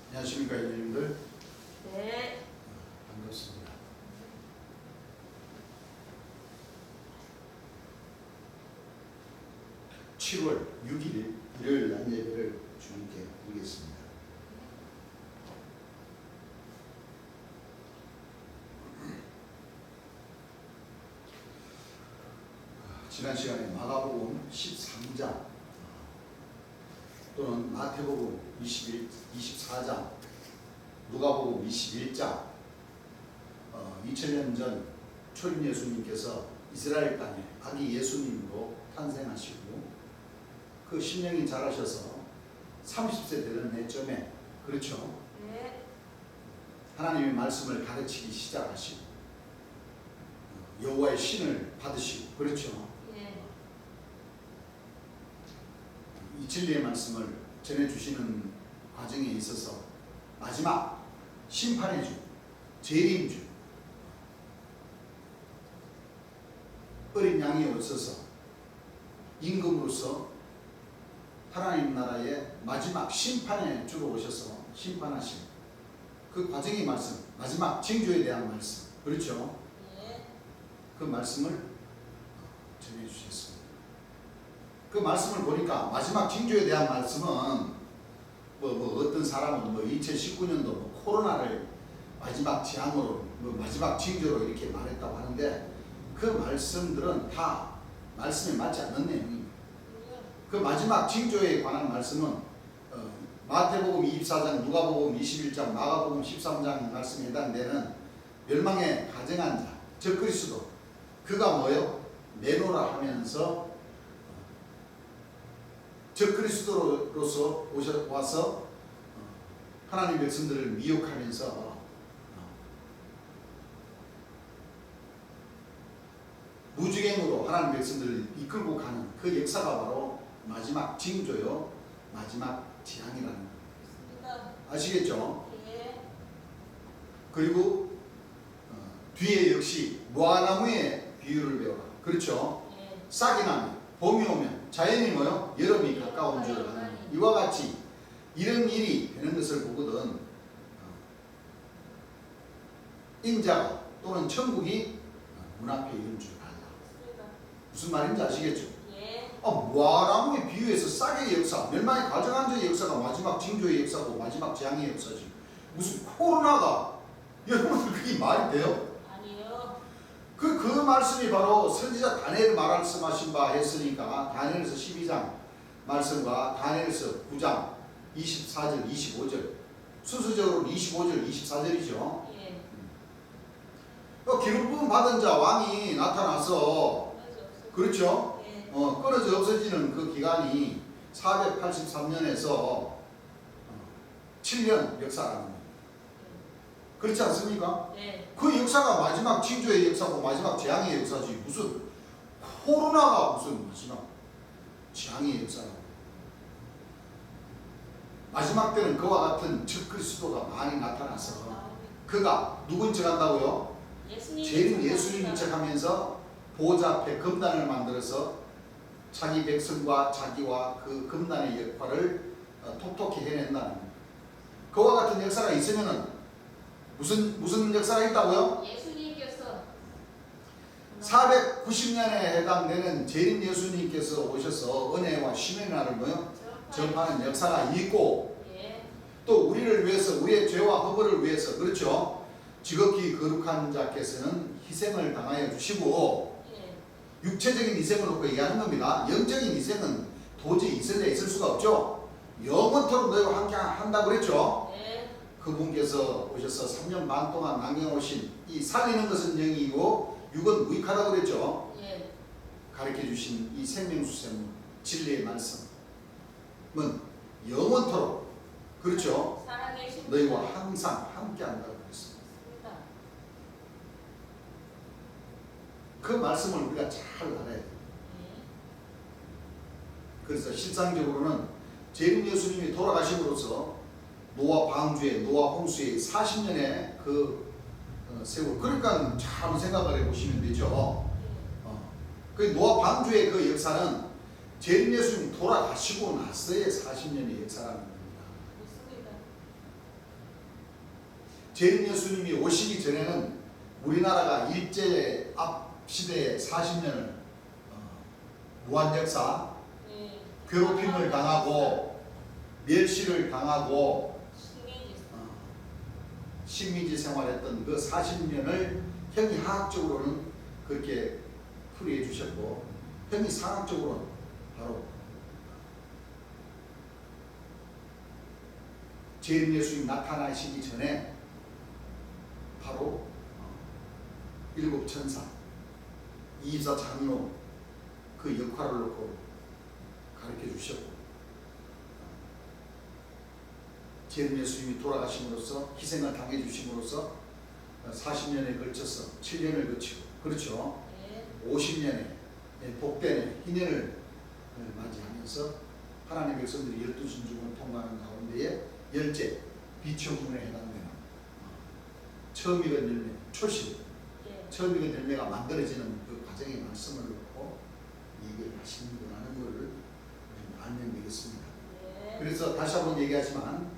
안녕하십니까, 이모님들. 네. 반갑습니다. (7월 6일) 일요일 낮 예배를 주님께 드리겠습니다. 지난 시간에 마가복음 13장 또는 마태복음 24장, 누가복음 21장, 2000년 전 초림 예수님께서 이스라엘 땅에 아기 예수님으로 탄생하시고 그 심령이 자라셔서 30세 되는 해점에, 그렇죠, 네. 하나님의 말씀을 가르치기 시작하시고 여호와의 신을 받으시고, 그렇죠, 네. 이 진리의 말씀을 전해주시는 과정에 있어서 마지막 심판의 주, 재림주, 어린 양이 오셔서 임금으로서 하나님 나라의 마지막 심판의 주로 오셔서 심판하신 그 과정의 말씀, 마지막 징조에 대한 말씀, 그렇죠, 네. 그 말씀을 전해주셨습니다. 그 말씀을 보니까 마지막 징조에 대한 말씀은 어떤 사람은 2019년도 코로나를 마지막 재앙으로, 마지막 징조로 이렇게 말했다고 하는데 그 말씀들은 다 말씀에 맞지 않는 내용입니다. 그 마지막 징조에 관한 말씀은 마태복음 24장, 누가복음 21장, 마가복음 13장 말씀에 해당되는 멸망에 가증한 자, 즉 그리스도, 그가 뭐예요? 내노라 하면서 즉 그리스도로서 와서 하나님 백성들을 미혹하면서 무주갱으로 하나님 백성들을 이끌고 가는 그 역사가 바로 마지막 징조요, 마지막 재앙이라는 겁니다. 아시겠죠? 네. 그리고 뒤에 역시 무화나무의 비유를 배워라. 그렇죠? 네. 싹이 나면, 봄이 오면 자연이 뭐요? 여름이 가까운 줄 아는 이와 같이 이런 일이 되는 것을 보거든 인자가 또는 천국이 문 앞에 이른 줄 알라. 무슨 말인지 아시겠죠? 예. 무화나무에 비유해서 싹의 역사, 멸망의 가증한 자의 역사가 마지막 징조의 역사고 마지막 재앙의 역사지. 무슨 코로나가, 여러분들 그게 말이 돼요? 아니요. 그 말씀이 바로 선지자 다니엘 말씀하신 바 했으니까 다니엘서 12장 말씀과 다니엘서 9장 24절 25절, 순서적으로 25절 24절이죠. 예. 기름 부음 받은 자 왕이 나타나서, 그렇죠, 예. 끊어져 없어지는 그 기간이 483년에서 7년 역사라는 겁니다. 그렇지 않습니까? 네. 그 역사가 마지막 징조의 역사고 마지막 재앙의 역사지, 무슨 코로나가 무슨 마지막 재앙의 역사라고. 마지막 때는 그와 같은 즉 그리스도가 많이 나타나서 그가 누군 척 한다고요? 재림 예수님인 척 하면서 보좌 앞에 금단을 만들어서 자기 백성과 자기와 그 금단의 역할을 톡톡히 해낸다는 겁니다. 그와 같은 역사가 있으면은 무슨 역사가 있다고요? 예수님께서 490년에 해당되는 재림 예수님께서 오셔서 은혜와 신의 날을 뭐요? 전파하는 역사가 있고, 예. 또 우리를 위해서, 우리의 죄와 허물을 위해서, 그렇죠, 지극히 거룩한 자께서는 희생을 당하여 주시고, 예. 육체적인 희생을 놓고 얘기하는 겁니다. 영적인 희생은 도저히 있을 수가 없죠. 영원토록 너희와 함께 한다고 그랬죠. 네. 그분께서 오셔서 3년 반 동안 남겨오신 이 살리는 것은 영이고 육은 무익하다고 그랬죠. 예. 가르쳐 주신 이 생명수생문 진리의 말씀은 영원토록, 그렇죠, 살아계신 너희와 항상 함께 한다고 그랬습니다. 그 말씀을 우리가 잘 알아야 돼요. 예. 그래서 실상적으로는 재림 예수님이 돌아가심으로써 노아 방주의, 노아 홍수의 40년의 그 세월, 그러니까 잘 생각을 해보시면 되죠. 그 노아 방주의 그 역사는 재림 예수님 돌아가시고 나서의 40년의 역사라는 겁니다. 있습니다. 재림 예수님이 오시기 전에는 우리나라가 일제 앞 시대에 40년을 무한 역사, 괴롭힘을 당하고 멸시를 당하고 식민지 생활했던 그 40년을 형이 화학적으로는 그렇게 풀이해 주셨고, 형이 상학적으로는 바로 재림 예수님 나타나시기 전에 바로 일곱 천사, 이사 장로 그 역할을 놓고 가르쳐 주셨고, 재림 예수님이 돌아가심으로써 희생을 당해 주심으로써 40년에 걸쳐서 7년을 거치고, 그렇죠, 50년에 복된 희년을 맞이하면서 하나님의 백성들이 12순종을 통과하는 가운데에 열째 비천문에 해당되는 처음 익은 열매, 초실, 처음 익은 열매가 만들어지는 그 과정의 말씀을 놓고 얘기를 하시는구나는 것을 알면 되겠습니다. 그래서 다시 한번 얘기하지만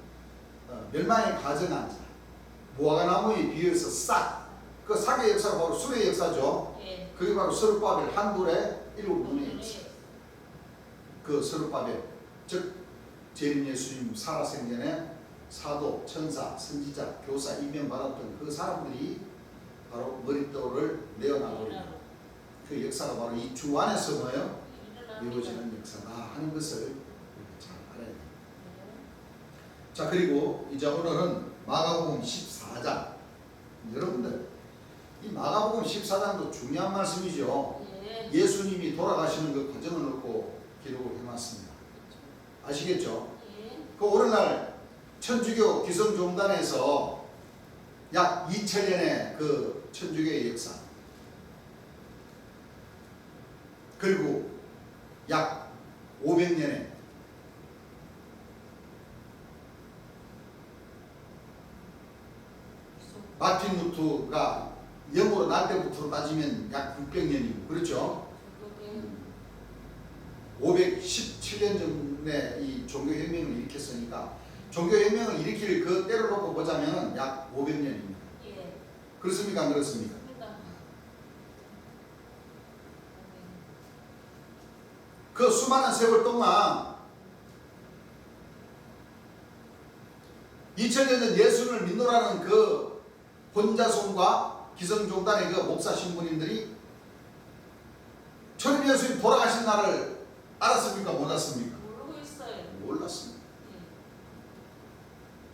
멸망의 가정한 자, 무화과나무에 비해서 싹, 그 싹의 역사가 바로 술의 역사죠. 그게 바로 스룹바벨, 한글의 일곱 문의 역사. 그 스룹바벨, 즉 재림 예수님 살아생전에 사도, 천사, 선지자, 교사 임명받았던 그 사람들이 바로 머릿돌을 내어나버리는 그 역사가 바로 이 주 안에서 뭐예요? 이루어지는 역사다 하는 것을 잘 알아야 됩니다. 자, 그리고 이제 오늘은 마가복음 14장. 여러분들, 이 마가복음 14장도 중요한 말씀이죠. 예수님이 돌아가시는 그 과정을 놓고 기록을 해놨습니다. 아시겠죠? 그 오늘날 천주교 기성종단에서 약 2000년의 그 천주교의 역사, 그리고 약 500년의 마틴 루터가 영으로 날 때부터 따지면 약 600년이고, 그렇죠? 517년 전에 이 종교혁명을 일으켰으니까 종교혁명을 일으킬 그 때를 놓고 보자면 약 500년입니다. 그렇습니까? 안 그렇습니까? 그 수많은 세월 동안 2000년 전 예수를 믿노라는 그 혼자손과 기성종단의 그 목사 신부님들이 초림 예수님 돌아가신 날을 알았습니까? 몰랐습니까? 모르고 있어요. 몰랐습니다.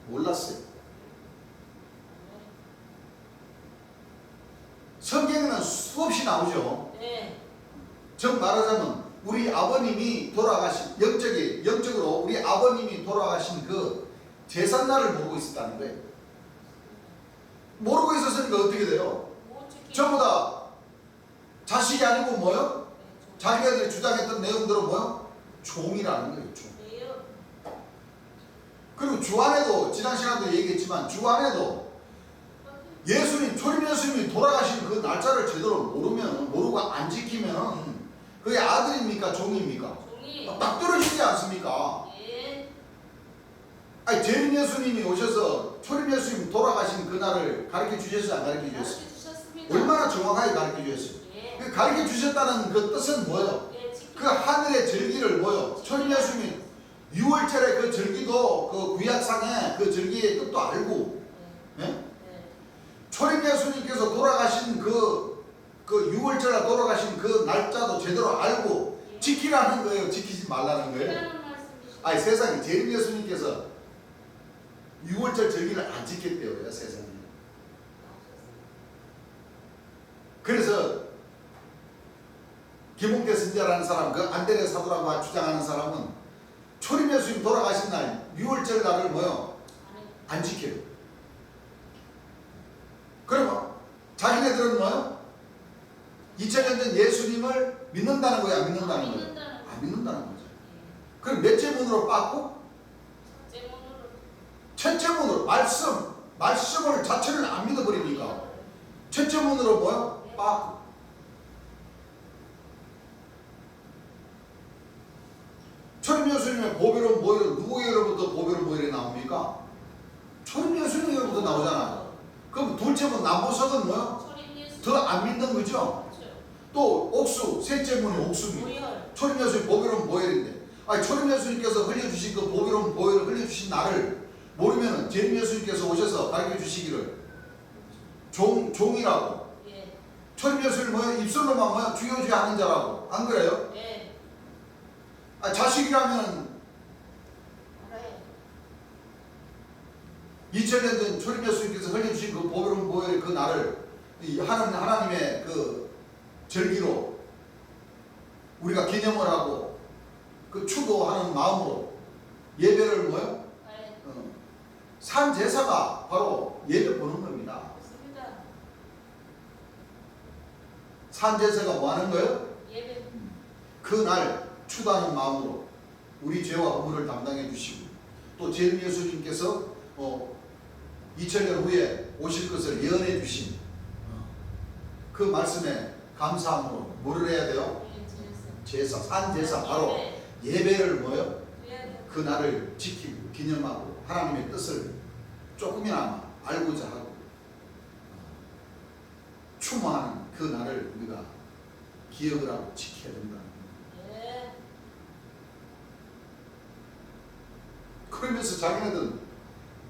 몰랐어요. 성경에는 수없이 나오죠. 즉 말하자면 우리 아버님이 돌아가신 영적으로 우리 아버님이 돌아가신 그 제삿날을 모르고 있었다는 거예요. 모르고 있었으니까 어떻게 돼요? 전부 다 자식이 아니고 뭐요? 자기네들이 주장했던 내용들은 뭐요? 종이라는 거예요. 종. 그리고 주 안에도 지난 시간도 얘기했지만 주 안에도 예수님, 초림 예수님이 돌아가신 그 날짜를 제대로 모르고 안 지키면 그게 아들입니까? 종입니까? 종이. 딱 떨어지지 않습니까? 아니, 재림 예수님이 오셔서 초림 예수님 돌아가신 그날을 가르쳐 주셨어요? 안 가르쳐 주셨어요? 얼마나 정확하게 가르쳐 주셨어요? 그 가르쳐 주셨다는 그 뜻은 뭐예요? 그 하늘의 절기를 뭐예요? 초림 예수님이 6월절에 그 절기도 그 구약상에 그 절기의 뜻도 알고, 초림 예수님께서 돌아가신 그 6월절에 돌아가신 그 날짜도 제대로 알고 지키라는 거예요? 지키지 말라는 거예요? 아니, 세상에 재림 예수님께서 6월절 절기를 안 지켰대요, 세상에. 그래서 김홍태 선지자라는 사람, 그 안데레 사도라고 주장하는 사람은 초림 예수님 돌아가신 날 6월절 날을 뭐요? 안 지켜요. 그러면 자기네들은 뭐요? 2000년 전 예수님을 믿는다는 거야, 안 믿는다는 거야? 안 믿는다는 거죠. 그럼 몇째 문으로 빠꾸? 첫째 문으로 말씀을 자체를 안 믿어버리니까 첫째 문으로 뭐요? 빠꾸. 초림 예수님의 보배로운 모일은 누구에게로부터 보배로운 모일이 나옵니까? 초림 예수님에게로부터 나오잖아요. 둘째면 남보석은 뭐요? 초림 예수. 더 안 믿는 거죠. 그렇죠. 또 옥수, 셋째문이 옥수미. 보혈. 초림 예수님 보배로운 보혈인데, 아니 초림 예수님께서 흘려주신 그 보배로운 보혈을 흘려주신 나를 모르면은 재림 예수님께서 오셔서 가르쳐 주시기를 종이라고. 예. 초림 예수를 뭐요? 입술로만 뭐요? 주여주여 하는 자라고. 안 그래요? 예. 아, 자식이라면 알아요. 2000년 전 초림 예수님께서 흘려주신 그 보배로운 보혈의 그 날을 이 하나님의 그 절기로 우리가 기념을 하고 그 추도하는 마음으로 예배를 뭐요? 예. 산 제사가 바로 예배 보는 겁니다. 맞습니다. 산 제사가 뭐 하는 거예요? 예배. 그날 추도하는 마음으로 우리 죄와 허물을 담당해 주시고 또 재림 예수님께서 2000년 후에 오실 것을 예언해 주신 그 말씀에 감사함으로 뭐를 해야 돼요? 예. 제사, 산 제사 바로 예. 예배를 뭐요? 예. 그 날을 지키고 기념하고 하나님의 뜻을 조금이나마 알고자 하고 추모하는 그 날을 우리가 기억을 하고 지켜야 된다는 거예요. 예. 그러면서 자기네들은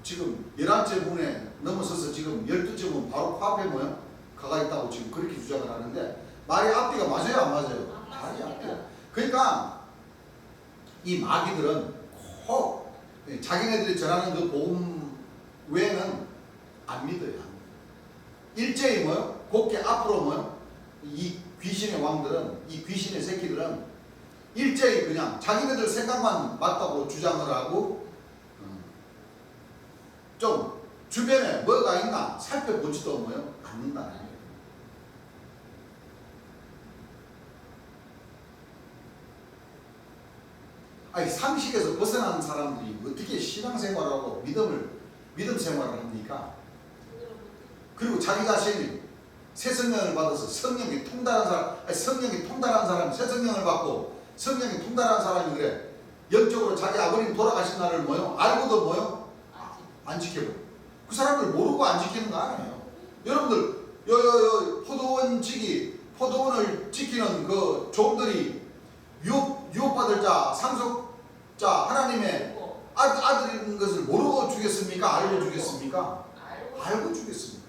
지금 11째 문에 넘어서서 지금 12째 문 바로 코앞에 뭐요? 가가 있다고 지금 그렇게 주장을 하는데 말이 앞뒤가 맞아요? 안 맞아요? 안 말이 맞습니다. 앞뒤가. 그러니까 이 마귀들은 꼭 자기네들이 전하는 그 복음 외에는 안 믿어요. 일제히 뭐요? 곱게 앞으로 뭐요? 이 귀신의 왕들은, 이 귀신의 새끼들은 일제히 그냥 자기네들 생각만 맞다고 주장을 하고 좀 주변에 뭐가 있나 살펴보지도 뭐요? 않는다는 거예요. 아니 상식에서 벗어난 사람들이 어떻게 신앙생활하고 믿음 생활을 합니까? 그리고 자기 자신이 새 성령을 받아서 성령이 통달한 사람, 아니 성령이 통달한 사람이 새 성령을 받고 성령이 통달한 사람이 그래 영적으로 자기 아버님 돌아가신 날을 뭐요? 알고도 뭐요? 안 지켜요. 그 사람들 모르고 안 지키는 거 아니에요. 여러분들 포도원을 지키는 그 종들이 유업받을 자, 상속자 하나님의 아들인 것을 모르고 주겠습니까? 알고 주겠습니까? 알고 주겠습니다.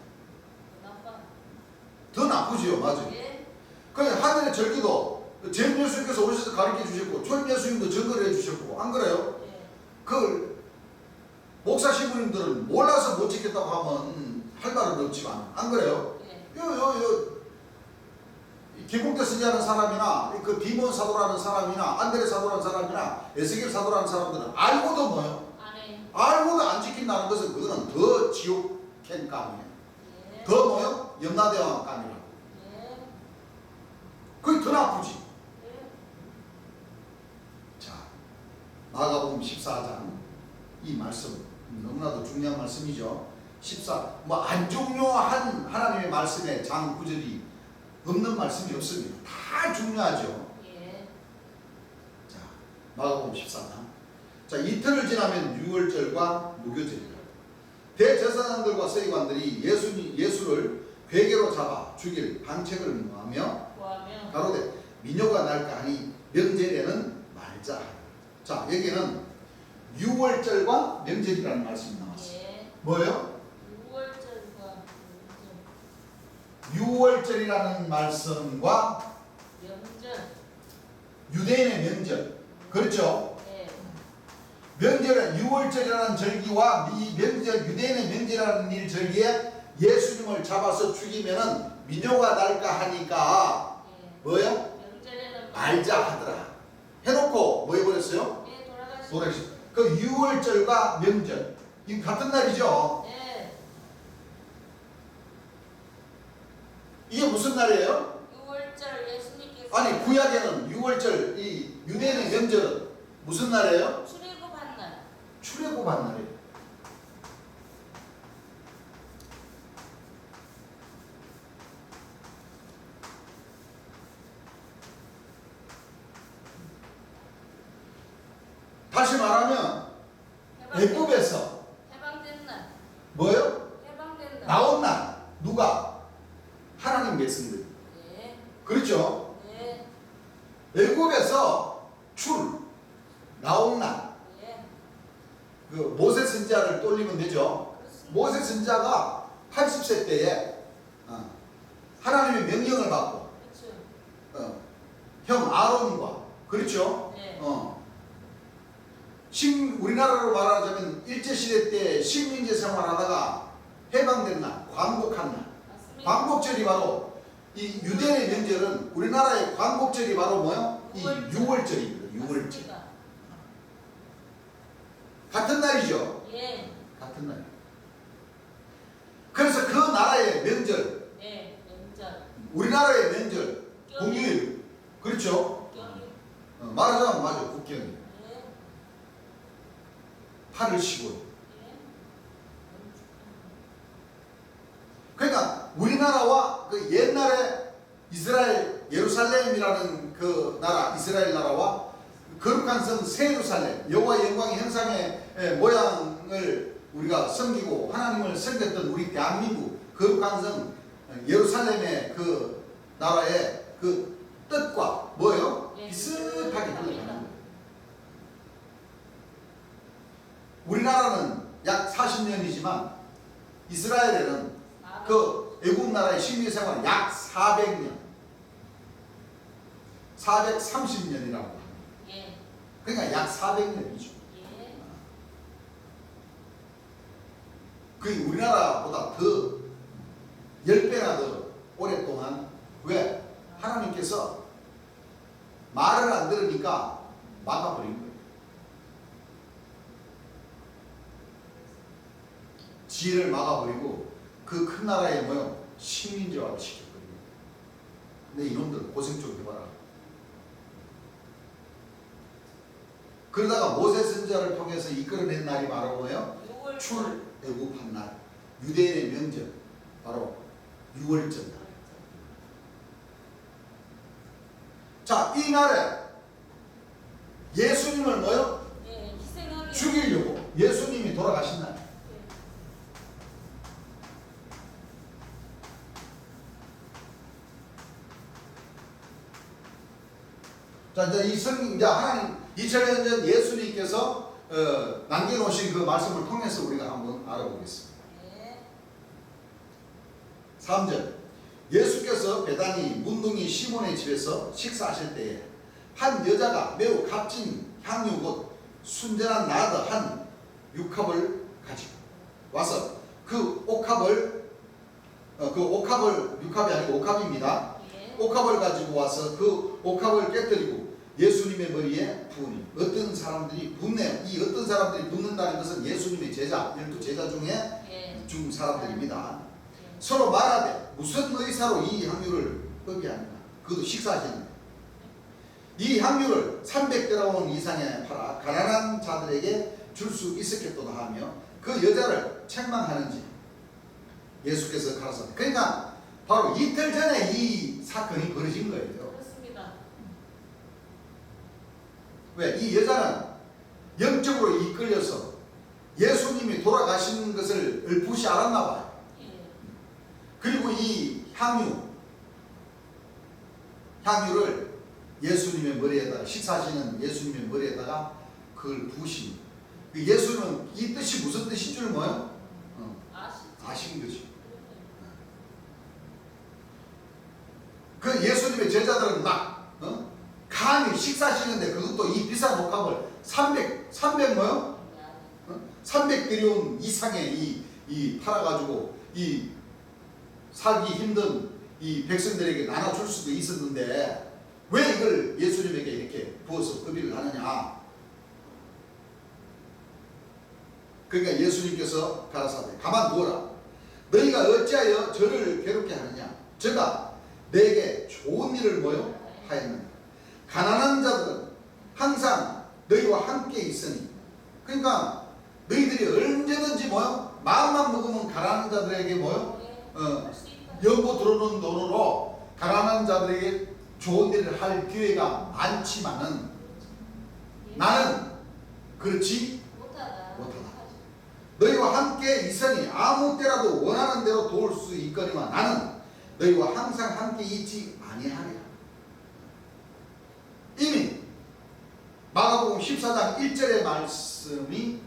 더 나쁘지요, 맞아요. 그러니까 하늘의 절기도 재림 예수님께서 오셔서 가르쳐 주셨고 초림 예수님도 증거를 해주셨고 안 그래요? 그걸 목사 신부님들은 몰라서 못 지켰다고 하면 할 말은 없지만 안 그래요? 기봉대 스님이라는 사람이나 그 디몬 사도라는 사람이나 안드레 사도라는 사람이나 에스겔 사도라는 사람들은 알고도 뭐요? 알고도 안 지킨다는 것은 그거는 더 지옥 캔감이에요. 더 뭐요? 염라대왕 감이라고. 그게 더 나쁘지. 자, 마가복음 14장 이 말씀 너무나도 중요한 말씀이죠. 14 뭐 안 중요한 하나님의 말씀에 장 구절이 없는 말씀이 없습니다. 다 중요하죠. 자, 마가복음 14장. 자, 이틀을 지나면 유월절과 무교절이라. 대제사장들과 서기관들이 예수를 괴계로 잡아 죽일 방책을 모하며 가로되 민요가 날까 하니 명절에는 말자. 자, 여기는 유월절과 명절이라는 말씀이 나왔어요. 뭐예요? 유월절이라는 말씀과 유대인의 명절. 그렇죠? 명절은 유월절이라는 절기와 이 명절 유대인의 명절이라는 일 절기에 예수님을 잡아서 죽이면은 민요가 날까 하니까 뭐요? 말자 하더라. 해놓고 뭐 해버렸어요? 돌아가셨어요. 그 유월절과 명절 이 같은 날이죠. 이게 무슨 날이에요? 유월절 예수님께서 아니 구약에는 유월절 이 유대인의 명절은 무슨 날이에요? 출애굽한 날. 출애굽한 날이에요. 다시 말하면 애굽에서 해방된 날. 뭐요? 해방된 날. 나온 날. 그 모세 선지자를 떠올리면 되죠. 모세 선지자가 80세 때에 하나님의 명령을 받고 형 아론과 그렇죠. 네. 우리나라로 말하자면 일제시대 때 식민지 생활하다가 해방된 날, 광복한 날. 맞습니다. 광복절이 바로 이 유대인의 명절은 우리나라의 광복절이 바로 뭐요? 이 6월절입니다. 6월절. 맞습니다. 같은 날이죠. 예. 같은 날. 그래서 그 나라의 명절, 네. 명절. 우리나라의 명절, 공휴일, 그렇죠? 국경일. 말하자면 맞아, 국경일. 예. 8월 15일. 예. 그러니까 우리나라와 그 옛날에 이스라엘 예루살렘이라는 그 나라, 이스라엘 나라와 거룩한 성 새 예루살렘, 여호와의 영광의 형상의 모양을 우리가 섬기고 하나님을 섬겼던 우리 대한민국 거룩한 성 예루살렘의 그 나라의 그 뜻과 뭐예요? 예, 비슷하게 흘러가는 비슷합니다. 거예요. 우리나라는 약 40년이지만 이스라엘에는 그 애국 나라의 식민 생활은 약 400년, 430년이라고 합니다. 예. 그러니까 약 400년이죠. 예. 그게 우리나라보다 더 10배나 더 오랫동안. 왜? 하나님께서 말을 안 들으니까 막아버린 거예요. 지혜를 막아버리고 그 큰 나라의 뭐요? 식민지화를 시켜버립니다. 근데 이놈들 고생 좀 해봐라. 그러다가 모세 선지자를 통해서 이끌어낸 날이 바로 뭐예요? 출애굽한 날, 유대인의 명절, 바로 6월절 날. 자, 이 날에 예수님을 뭐요? 예. 희생하게. 죽이려고 예수님이 돌아가신 날. 자, 이제 하나님 2000년 전 예수님께서 남겨놓으신 그 말씀을 통해서 우리가 한번 알아보겠습니다. 예. 3절. 예수께서 베다니 문둥이 시몬의 집에서 식사하실 때에 한 여자가 매우 값진 향유 곧 순전한 나드 한 6컵을 가지고 와서 그 옥합을 6컵이 아니고 옥합입니다. 예. 옥합을 가지고 와서 그 옥합을 깨뜨리고 예수님의 머리에 부으니 어떤 사람들이 붓네요. 이 어떤 사람들이 붓는다는 것은 예수님의 제자, 12제자 중에 예. 중 사람들입니다. 예. 서로 말하되 무슨 의사로 이 향유를 pë비하느냐. 그것도 식사하시는데 이 향유를 300데나원 이상에 팔아 가난한 자들에게 줄 수 있었겠도다 하며 그 여자를 책망하는지 예수께서 가라사대. 그러니까 바로 이틀 전에 이 사건이 벌어진 거예요. 그렇습니다. 왜? 이 여자는 영적으로 이끌려서 예수님이 돌아가신 것을 얼핏이 알았나 봐요. 예. 그리고 이 향유를 예수님의 머리에다가, 식사하시는 예수님의 머리에다가 그걸 부으신. 예수는 이 뜻이 무슨 뜻인 줄 뭐예요? 아신 거지. 그 예수님의 제자들은 막 감히 식사하시는데 그것도 이 비싼 옥합을 300 뭐요? 300데리온 이상의 이 팔아가지고 이 살기 힘든 이 백성들에게 나눠줄 수도 있었는데 왜 이걸 예수님에게 이렇게 부어서 급의를 하느냐. 그러니까 예수님께서 가라사대 가만두어라. 너희가 어찌하여 저를 괴롭게 하느냐. 저가 내게 좋은 일을 뭐요? 하였느냐. 가난한 자들은 항상 너희와 함께 있으니. 그러니까 너희들이 언제든지 뭐요? 마음만 먹으면 가난한 자들에게 뭐요? 연고 들어오는 돈으로 가난한 자들에게 좋은 일을 할 기회가 많지만은 나는 그렇지 못하다. 너희와 함께 있으니 아무 때라도 원하는 대로 도울 수 있거니와 나는 너희와 항상 함께 있지 아니하리라. 이미 마가복음 14장 1절의 말씀이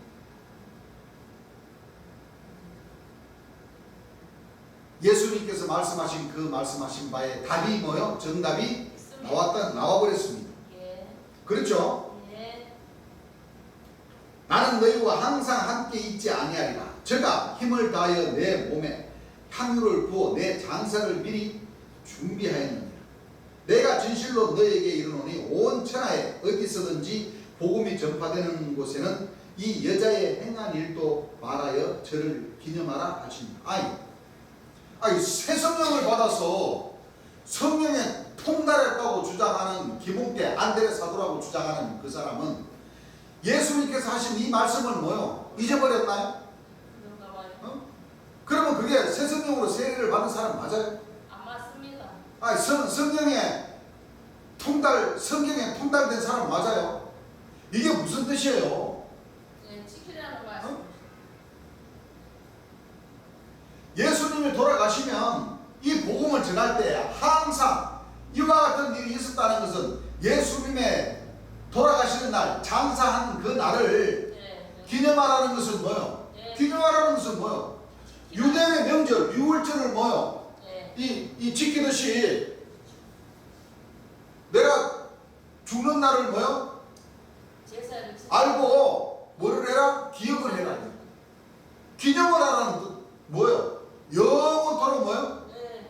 예수님께서 말씀하신 그 말씀하신 바에 답이 뭐요? 정답이 나와버렸습니다. 예. 그렇죠? 예. 나는 너희와 항상 함께 있지 아니하리라. 저가 힘을 다하여 내 몸에 향유를 부어 내 장사를 미리 준비하였느니라. 내가 진실로 너희에게 이르노니 온 천하에 어디서든지 복음이 전파되는 곳에는 이 여자의 행한 일도 말하여 저를 기념하라 하십니다. 아이 새 성령을 받아서 성령에 통달했다고 주장하는 김홍태 안드레 사도라고 주장하는 그 사람은 예수님께서 하신 이 말씀을 뭐요? 잊어버렸나요? 그런가 봐요. 어? 그러면 그게 새 성령으로 세례를 받은 사람 맞아요? 안 맞습니다. 성경에 통달된 사람 맞아요? 이게 무슨 뜻이에요? 예, 지키라는 말씀. 예수님이 돌아가시면 이 복음을 전할 때 항상 이와 같은 일이 있었다는 것은 예수님의 돌아가시는 날, 장사한 그 날을 예. 기념하라는 것은 뭐요? 예. 기념하라는 것은 뭐요? 유대의 명절, 유월절을 뭐요? 예. 이 지키듯이 내가 죽는 날을 뭐요? 제사를 알고 뭐를 해라? 기억을 해라. 기념을 하라는 뜻 뭐예요? 영원토록 뭐예요? 예.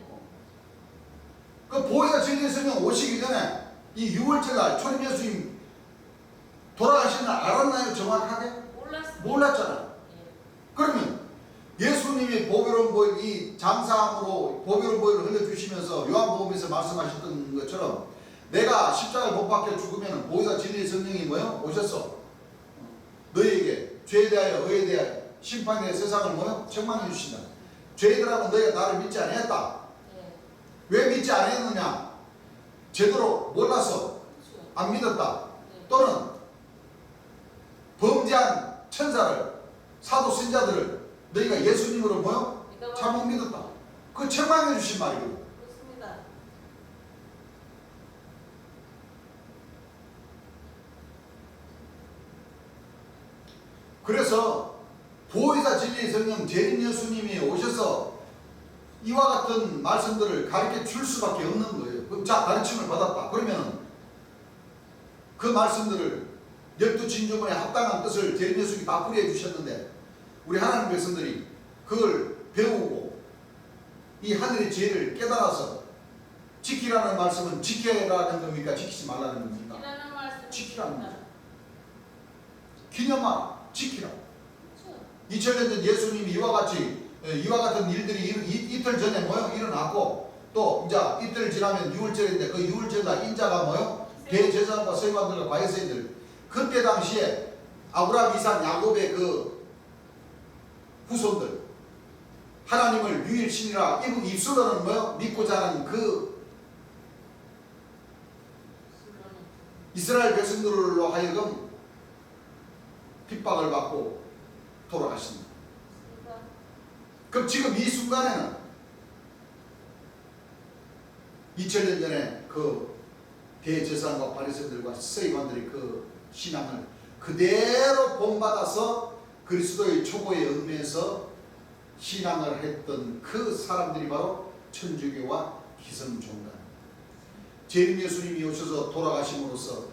그 보혜사 진리의 성령 오시기 전에 이 6월절 날 초림 예수님 돌아가신 날 알았나요? 정확하게? 몰랐습니다. 몰랐잖아요. 예. 그러면 예수님이 보배로운 보혈, 이 장사함으로 보배로운 보혈을 흘려주시면서 요한복음에서 말씀하셨던 것처럼 내가 십자가에 못 박혀 죽으면 보혜사 진리의 성령이 뭐예요? 오셨어. 너희에게 죄에 대하여 의에 대하여 심판에 대해 세상을 뭐예요? 책망해 주신다. 죄들하고 너희가 나를 믿지 않았다. 예. 왜 믿지 않았느냐? 제대로 몰라서 그렇죠. 안 믿었다. 예. 또는 범죄한 천사를, 사도 선자들을 너희가 예수님으로 뭐요? 잘못 믿었다. 그 책망해 주신 말이거든. 그렇습니다. 그래서 보혜사 진리의 성령 재림 예수님이 오셔서 이와 같은 말씀들을 가르쳐 줄 수밖에 없는 거예요. 그럼 자, 가르침을 받았다. 그러면 그 말씀들을 12진조문에 합당한 뜻을 재림 예수님이 다 풀이해 주셨는데 우리 하나님 백성들이 그걸 배우고 이 하늘의 지혜를 깨달아서 지키라는 말씀은 지켜라는 겁니까? 지키지 말라는 겁니까? 지키라는 말씀. 지키라는 거죠. 기념하라. 지키라. 그렇죠. 2000년 전 예수님이 이와 같은 일들이 이틀 전에 뭐요? 일어났고 또 이제 이틀 지나면 6월절인데 그 6월절날 인자가 뭐요? 대제사장과 서기관들과 바리새인들 그때 당시에 아브라함, 이삭, 야곱의 그 후손들 하나님을 유일신이라 입술로는 뭐요? 믿고자 하는 그 이스라엘 백성들로 하여금 핍박을 받고 돌아가십니다. 그럼 지금 이 순간에는 2000년 전에 그 대제사장과 바리새인들과 서기관들이 그 신앙을 그대로 본받아서 그리스도의 초보에 얽매여서 신앙을 했던 그 사람들이 바로 천주교와 기성종단. 재림 예수님이 오셔서 돌아가심으로써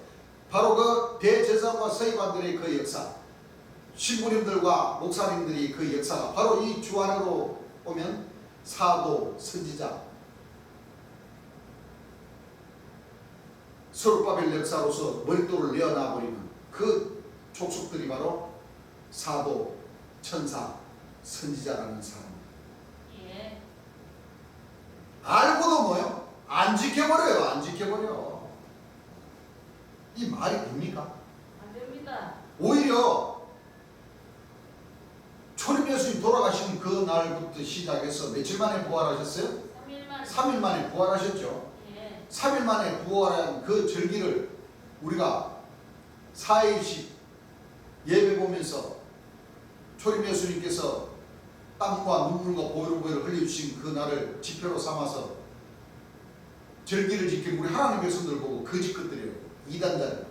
바로 그 대제사장과 서기관들의 그 역사, 신부님들과 목사님들이 그 역사가 바로 이 주 안으로 오면 사도, 선지자, 서룹바벨 역사로서 머릿돌을 내어놔버리는 그 족속들이 바로 사도, 천사, 선지자라는 사람. 예. 알고도 뭐요? 안 지켜버려요. 안 지켜버려. 이 말이 됩니까? 안 됩니다. 오히려 초림 예수님 돌아가신 그 날부터 시작해서 며칠 만에 부활하셨어요? 3일 만에. 3일 만에 부활하셨죠. 예. 3일 만에 부활한 그 절기를 우리가 4일씩 예배 보면서 초림 예수님께서 땀과 눈물과 보혈을 흘려주신 그 날을 지표로 삼아서 절기를 지키는 우리 하나님 백성들 보고 거짓 것들이에요. 이단자들.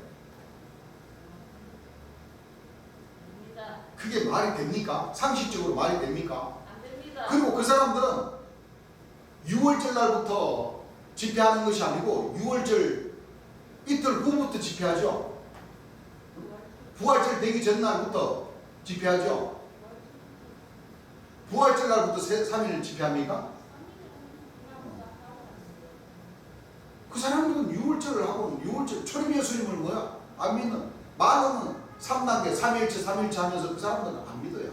됩니다. 그게 말이 됩니까? 상식적으로 말이 됩니까? 안 됩니다. 그리고 그 사람들은 6월절 날부터 집회하는 것이 아니고 6월절 이틀 후부터 집회하죠. 부활절 되기 전날부터 집회하죠. 부활절 날부터 3일 집회합니까? 그 사람들은 6월절을 하고 6월절 초림 예수님을 뭐야? 안 믿는. 말로는 3단계 3일째 하면서 그 사람들은 안 믿어요.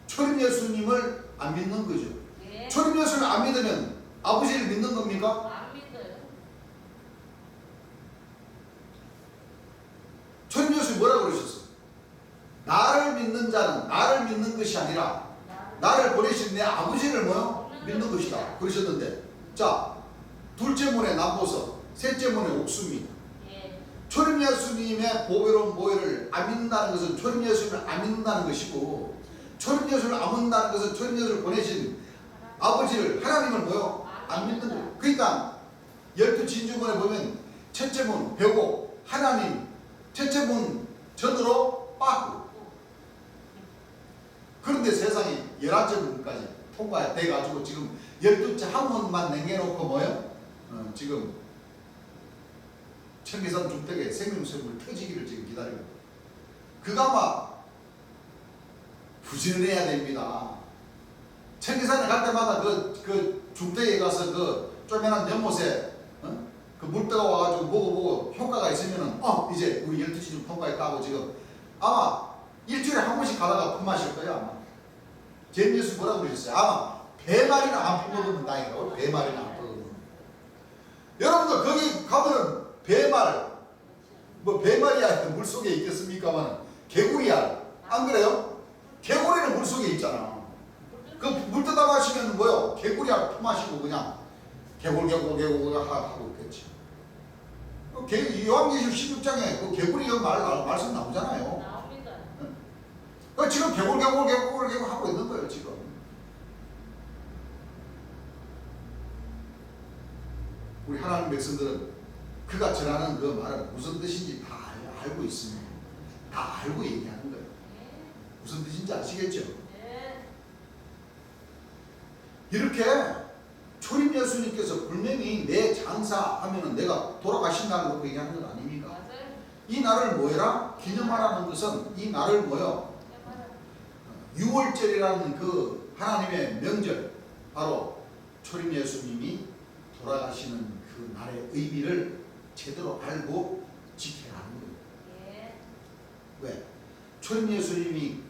초림 예수님을 안 믿는 거죠. 예. 초림 예수님을 안 믿으면 아버지를 믿는 겁니까? 안 믿어요. 초림 예수님이 뭐라고 그러셨어요? 나를 믿는 자는 나를 믿는 것이 아니라 나를 보내신 내 아버지를 뭐요? 믿는 것이다. 그러셨는데, 자, 둘째 문에 남보석, 셋째 문에 옥수입니다. 예. 초림 예수님의 보배로운 보혈을 안 믿는다는 것은 초림 예수님을 안 믿는다는 것이고, 초림 예수님을 안 믿는다는 것은 초림 예수님을 보내신 아버지를, 하나님을 뭐요? 안 믿는 거예요. 그러니까 12진주문에 보면 첫째 문 벽옥, 하나님, 첫째 문 전으로 빠꾸. 그런데 세상에 11째 문까지 통과돼가지고 지금 12째 한 문만 남겨놓고 뭐요? 지금 청계산 중턱에 생명수물 터지기를 지금 기다리고, 그가 막 부지런해야 됩니다. 청계산에 갈 때마다 그 중턱에 가서 그 쪼매난 연못에 그 물때가 와가지고 보고 효과가 있으면은 이제 우리 12시 좀 통과했다 하고 지금 아마 일주일에 한 번씩 가다가 품마실 거야. 아마 제임 예수 뭐라고 그러셨어요? 아마 배말이나 안 퍼먹으면 다행이고, 배말이나 안 퍼먹으면. 여러분들 거기 가면은 배말, 뭐 배말이야 물속에 있겠습니까만 개구리알, 안 그래요? 개구리는 물속에 있잖아. 그 물 뜯어 마시면 뭐요? 개구리알 퍼마시고 그냥 개굴 하고 있겠지. 요한계시록 16장에 그 개구리 말씀 나오잖아요. 나옵니다. 지금 개굴 하고 있는 거예요 지금. 우리 하나님 백성들은 그가 전하는 그 말은 무슨 뜻인지 다 알고 있습니다. 다 알고 얘기하는 거예요. 무슨 뜻인지 아시겠죠? 이렇게 초림 예수님께서 분명히 내 장사하면은 내가 돌아가신다는 거 얘기하는 건 아닙니까? 맞아요. 이 날을 뭐해라? 기념하라는 것은 이 날을 뭐요? 6월절이라는 그 하나님의 명절, 바로 초림 예수님이 돌아가시는 그 날의 의미를 제대로 알고 지켜야 하는 거예요. 예. 왜? 초림 예수님이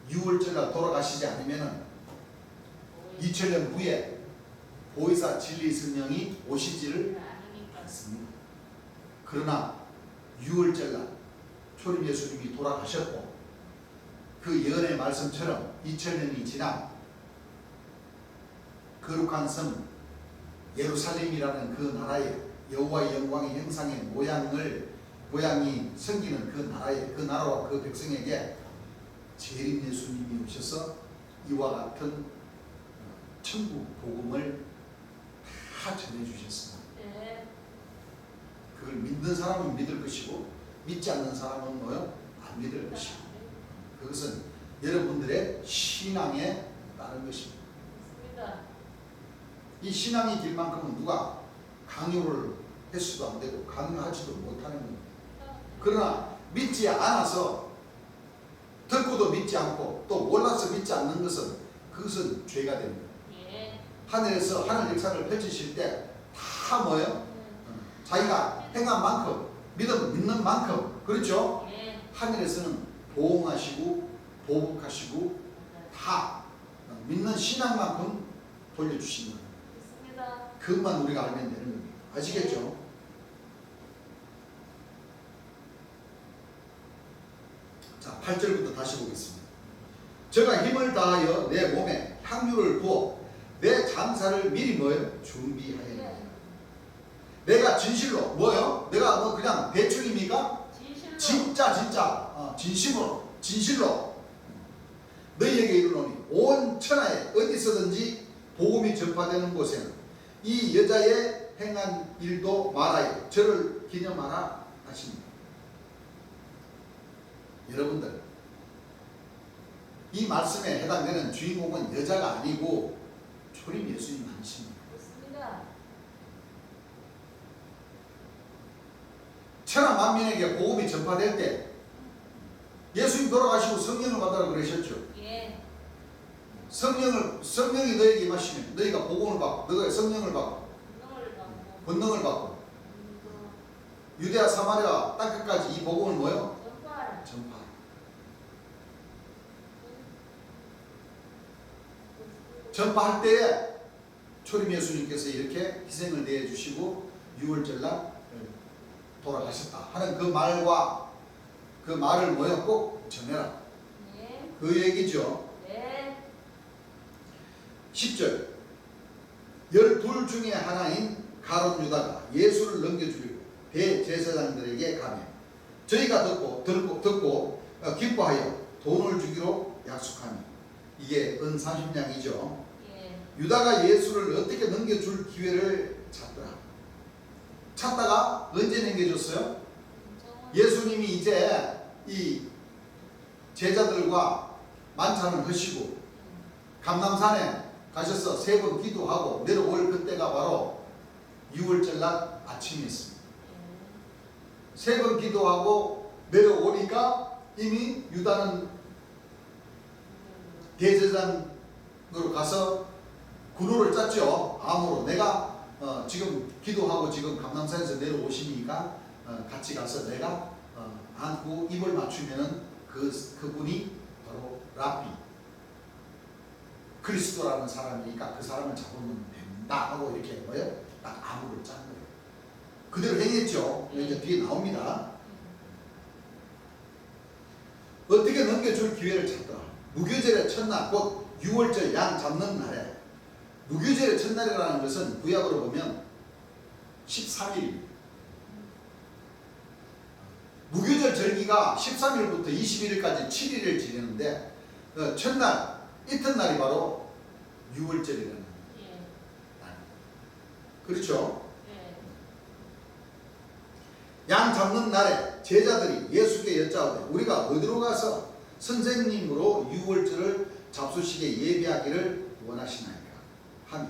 6월절에 돌아가시지 않으면은 2000년 후에 보혜사 진리 성령이 오시지를 않습니다. 그러나 6월절 날 초림 예수님이 돌아가셨고, 그 예언의 말씀처럼 2000년이 지나 거룩한 성 예루살렘이라는 그 나라에 여호와의 영광의 형상의 모양이 생기는 그 나라에, 그 나라와 그 백성에게 재림 예수님이 오셔서 이와 같은 천국 복음을 다 전해주셨습니다. 네. 그걸 믿는 사람은 믿을 것이고 믿지 않는 사람은 뭐요? 안 믿을 것이고, 그것은 여러분들의 신앙에 따른 것입니다. 맞습니다. 이 신앙의 길만큼은 누가 강요를 해서도 안 되고 강요하지도 못하는 겁니다. 그러나 믿지 않아서, 듣고도 믿지 않고 또 몰라서 믿지 않는 것은, 그것은 죄가 됩니다. 예. 하늘에서 하늘 역사를 펼치실 때 다 뭐예요? 자기가 행한 만큼, 믿는 만큼, 그렇죠? 예. 하늘에서는 보응하시고 보복하시고 다 믿는 신앙만큼 돌려주시는 거예요. 있습니다. 그것만 우리가 알면 되는 겁니다. 아시겠죠? 자, 8절부터 다시 보겠습니다. 제가 힘을 다하여 내 몸에 향유를 부어 내 장사를 미리 뭐예요? 준비하였느니라. 내가 진실로 뭐예요? 내가 뭐 그냥 대충입니까? 진짜 진실로 너희에게 이르노니 온 천하에 어디서든지 복음이 전파되는 곳에는 이 여자의 행한 일도 말하여 저를 기념하라 하십니다. 여러분들, 이 말씀에 해당되는 주인공은 여자가 아니고 초림 예수님 아니십니까? 그렇습니다. 천하 만민에게 복음이 전파될 때 예수님 돌아가시고 성령을 받으라 그러셨죠. 예. 성령이 너에게 임하시면 너희가 복음을 받고 너희가 성령을 받고 권능을 받고 권능을 받고 유대와 사마리아 땅끝까지 이 복음을 뭐요? 전파하라. 전파하라. 전파할 때에 초림 예수님께서 이렇게 희생을 대해 주시고 6월절날 돌아가셨다 하는 그 말과 그 말을 뭐요? 꼭 전해라. 네. 그 얘기죠. 네. 10절 12 중에 하나인 가룟 유다가 예수를 넘겨주려고 대제사장들에게 가며 저희가 듣고 기뻐하여 돈을 주기로 약속하니 이게 은 30냥이죠. 예. 유다가 예수를 어떻게 넘겨줄 기회를 찾다가 언제 넘겨줬어요? 예수님이 이제 이 제자들과 만찬을 하시고 감람산에 가셔서 3번 기도하고 내려올 그때가 바로 6월절날 아침이었습니다. 3번 기도하고 내려오니까 이미 유다는 대제사장으로 가서 군호를 짰죠. 암으로 내가 지금 기도하고 지금 감람산에서 내려오시니까 같이 가서 내가 안고 입을 맞추면은 그분이 바로 랍비 그리스도라는 사람이니까 그 사람을 잡으면 된다 하고 이렇게 뭐예요? 딱 암호를 짠 거예요. 그대로 행했죠. 이제 뒤에 나옵니다. 어떻게 넘겨줄 기회를 찾더라. 무교절의 첫날 곧 6월절 양 잡는 날에 무교절의 첫날이라는 것은 구약으로 보면 13일입니다. 무교절 절기가 13일부터 21일까지 7일을 지내는데 첫날 이튿날이 바로 6월절이라는 예. 날. 그렇죠? 예. 양 잡는 날에 제자들이 예수께 여짜오되 우리가 어디로 가서 선생님으로 6월절을 잡수시게 예비하기를 원하시나이까 하며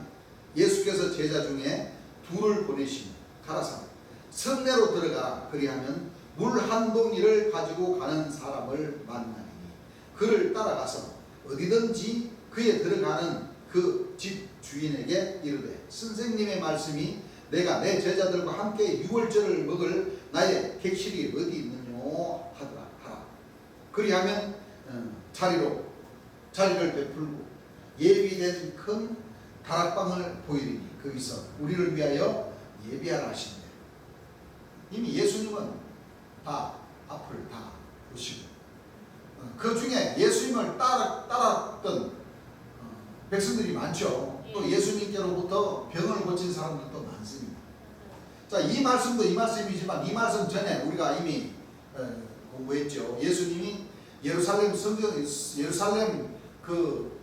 예수께서 제자 중에 둘을 보내시며 가라사대 성내로 들어가라. 그리하면 물 한 동이를 가지고 가는 사람을 만나니 그를 따라가서 어디든지 그에 들어가는 그 집 주인에게 이르되 선생님의 말씀이 내가 내 제자들과 함께 6월절을 먹을 나의 객실이 어디 있느뇨 하라. 그리하면 자리를 베풀고 예비된 큰 다락방을 보이리니 거기서 우리를 위하여 예비하라 하신대. 이미 예수님은 다 앞을 다 보시고 그 중에 예수님을 따랐던 백성들이 많죠. 또 예수님께로부터 병을 고친 사람들도 많습니다. 자, 이 말씀도 이 말씀이지만 이 말씀 전에 우리가 이미 공부했죠. 예수님이 예루살렘 그